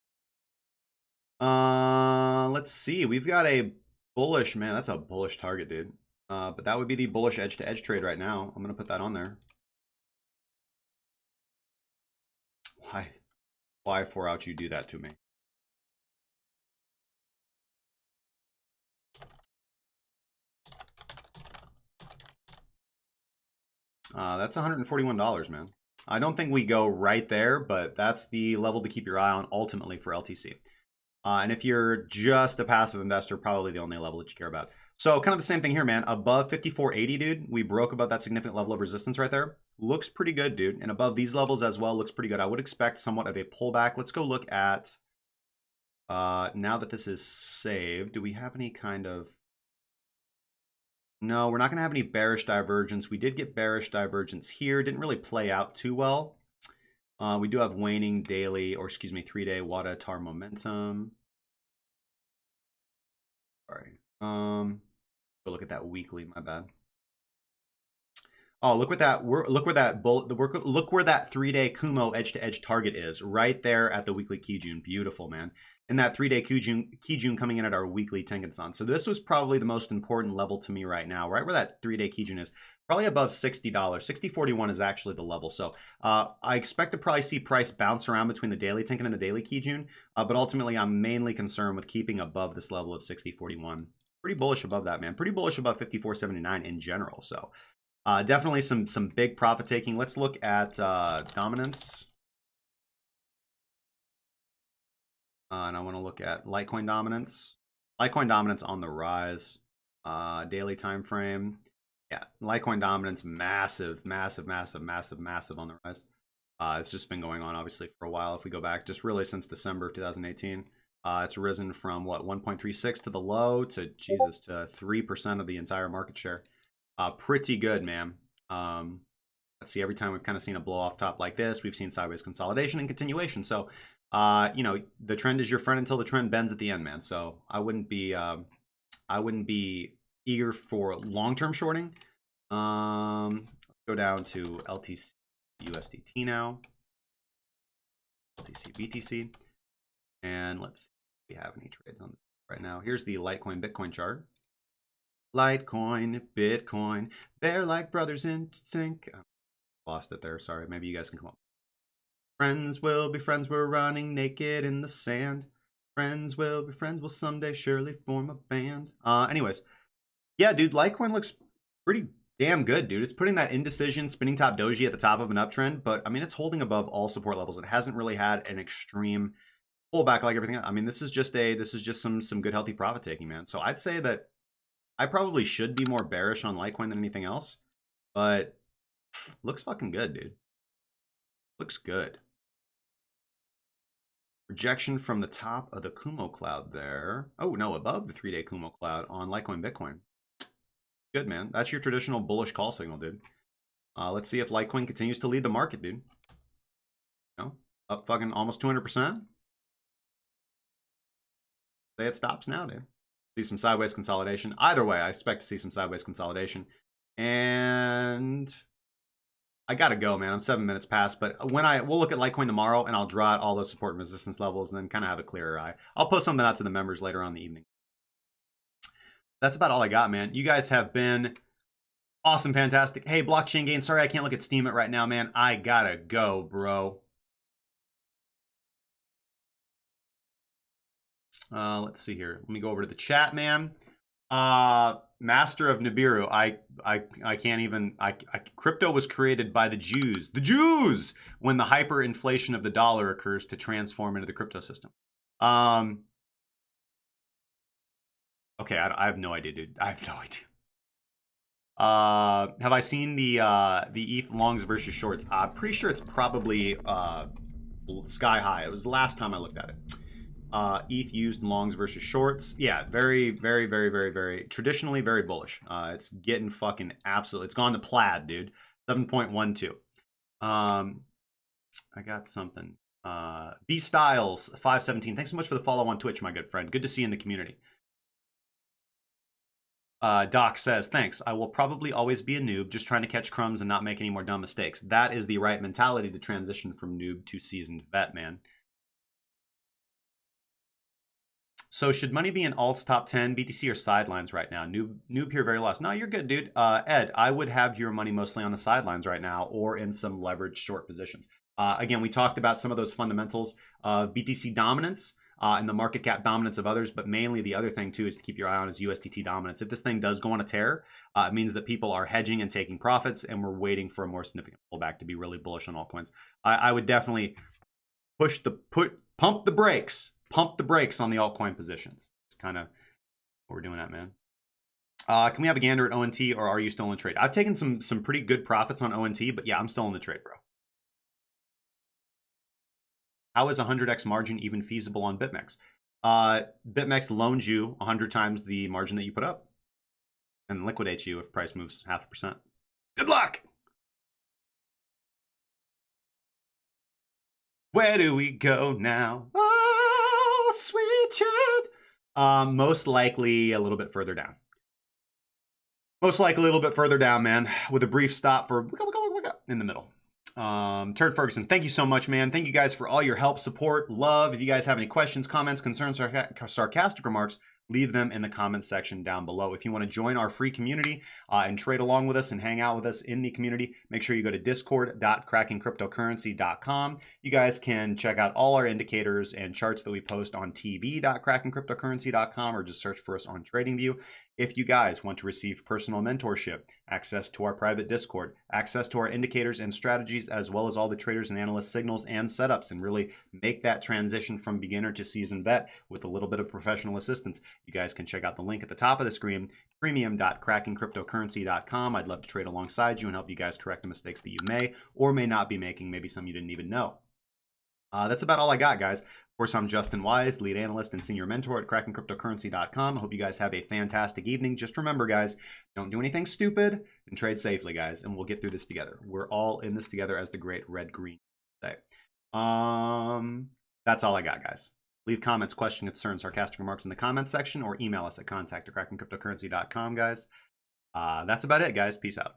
Let's see. We've got a bullish, man. That's a bullish target, dude. But that would be the bullish edge-to-edge trade right now. I'm gonna put that on there. Why for out you do that to me? That's $141, man. I don't think we go right there, but that's the level to keep your eye on ultimately for LTC. And if you're just a passive investor, probably the only level that you care about. So kind of the same thing here, man. Above 54.80, dude, we broke above that significant level of resistance right there. Looks pretty good, dude. And above these levels as well, looks pretty good. I would expect somewhat of a pullback. Let's go look at, now that this is saved, do we have any kind of... No, we're not going to have any bearish divergence. We did get bearish divergence here. Didn't really play out too well. We do have waning daily, or excuse me, 3-day Wada Tar momentum. Sorry. Go look at that weekly. My bad. Oh, look what that. Look where that look where that 3-day Kumo edge-to-edge target is. Right there at the weekly Kijun. Beautiful, man. And that 3-day Kijun coming in at our weekly Tenkan-san. So this was probably the most important level to me right now. Right where that 3-day Kijun is. Probably above $60. 60.41 is actually the level. So I expect to probably see price bounce around between the daily Tenkan and the daily Kijun. But ultimately, I'm mainly concerned with keeping above this level of 60.41. Pretty bullish above that, man. Pretty bullish above 54.79 in general. So definitely some big profit taking. Let's look at dominance. And I want to look at Litecoin dominance. Litecoin dominance on the rise. Daily time frame. Yeah, Litecoin dominance massive, massive, massive, massive, massive on the rise. It's just been going on obviously for a while. If we go back, just really since December of 2018, it's risen from what 1.36 to the low to Jesus to 3% of the entire market share. Pretty good, man. Let's see. Every time we've kind of seen a blow off top like this, we've seen sideways consolidation and continuation. So, you know, the trend is your friend until the trend bends at the end, man. So I wouldn't be eager for long-term shorting. Go down to LTC USDT now. LTC BTC, and let's see if we have any trades on this right now. Here's the Litecoin Bitcoin chart. Litecoin, Bitcoin, they're like brothers in sync. Lost it there. Sorry. Maybe you guys can come up. Friends will be friends. We're running naked in the sand. Friends will be friends. We'll someday surely form a band. Anyways, yeah, dude, Litecoin looks pretty damn good, dude. It's putting that indecision spinning top doji at the top of an uptrend, but I mean, it's holding above all support levels. It hasn't really had an extreme pullback like everything else. I mean, this is just some good healthy profit taking, man. So I'd say that I probably should be more bearish on Litecoin than anything else, but looks fucking good, dude. Looks good. Rejection from the top of the Kumo cloud there. Oh, no, above the 3-day Kumo cloud on Litecoin Bitcoin. Good, man. That's your traditional bullish call signal, dude. Let's see if Litecoin continues to lead the market, dude. No, up fucking almost 200%. Say it stops now, dude. See some sideways consolidation. Either way, I expect to see some sideways consolidation. And I gotta go, man. I'm 7 minutes past, but we'll look at Litecoin tomorrow, and I'll draw out all those support and resistance levels, and then kind of have a clearer eye. I'll post something out to the members later on in the evening. That's about all I got, man. You guys have been awesome, fantastic. Hey, Blockchain Gain, sorry I can't look at Steam it right now, man. I gotta go, bro. Let's see here. Let me go over to the chat, man. Master of Nibiru. I can't even. Crypto was created by the Jews. The Jews! When the hyperinflation of the dollar occurs to transform into the crypto system. Okay, I have no idea, dude. I have no idea. Have I seen the ETH longs versus shorts? I'm pretty sure it's probably sky high. It was the last time I looked at it. ETH used longs versus shorts. Yeah, very, very, very, very, very traditionally very bullish. It's getting fucking absolute. It's gone to plaid, dude. 7.12. I got something. B Styles 517. Thanks so much for the follow on Twitch, my good friend. Good to see you in the community. Doc says, thanks. I will probably always be a noob, just trying to catch crumbs and not make any more dumb mistakes. That is the right mentality to transition from noob to seasoned vet, man. So should money be in alts top 10, BTC, or sidelines right now? Noob here, very lost. No, you're good, dude. Ed, I would have your money mostly on the sidelines right now or in some leveraged short positions. Again, we talked about some of those fundamentals of BTC dominance and the market cap dominance of others, but mainly the other thing too is to keep your eye on is USDT dominance. If this thing does go on a tear, it means that people are hedging and taking profits, and we're waiting for a more significant pullback to be really bullish on altcoins. I would definitely pump the brakes on the altcoin positions. It's kind of what we're doing at, man. Can we have a gander at ONT, or are you still in the trade? I've taken some pretty good profits on ONT, but yeah, I'm still in the trade, bro. How is 100x margin even feasible on BitMEX? BitMEX loans you 100 times the margin that you put up and liquidates you if price moves 0.5%. Good luck! Where do we go now? Oh, sweet child. Most likely a little bit further down. Most likely a little bit further down, man, with a brief stop for in the middle. Turd Ferguson, thank you so much, man. Thank you guys for all your help, support, love. If you guys have any questions, comments, concerns, sarcastic remarks, leave them in the comments section down below. If you want to join our free community and trade along with us and hang out with us in the community, make sure you go to discord.crackingcryptocurrency.com. You guys can check out all our indicators and charts that we post on tv.crackingcryptocurrency.com, or just search for us on TradingView. If you guys want to receive personal mentorship, access to our private Discord, access to our indicators and strategies, as well as all the traders and analyst signals and setups, and really make that transition from beginner to seasoned vet with a little bit of professional assistance, you guys can check out the link at the top of the screen, premium.crackingcryptocurrency.com. I'd love to trade alongside you and help you guys correct the mistakes that you may or may not be making, maybe some you didn't even know. That's about all I got, guys. Of course, I'm Justin Wise, lead analyst and senior mentor at crackingcryptocurrency.com. I hope you guys have a fantastic evening. Just remember, guys, don't do anything stupid and trade safely, guys, and we'll get through this together. We're all in this together, as the great Red Green say. That's all I got, guys. Leave comments, questions, concerns, sarcastic remarks in the comments section, or email us at contact@crackingcryptocurrency.com, guys. That's about it, guys. Peace out.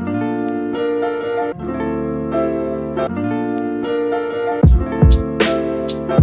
you.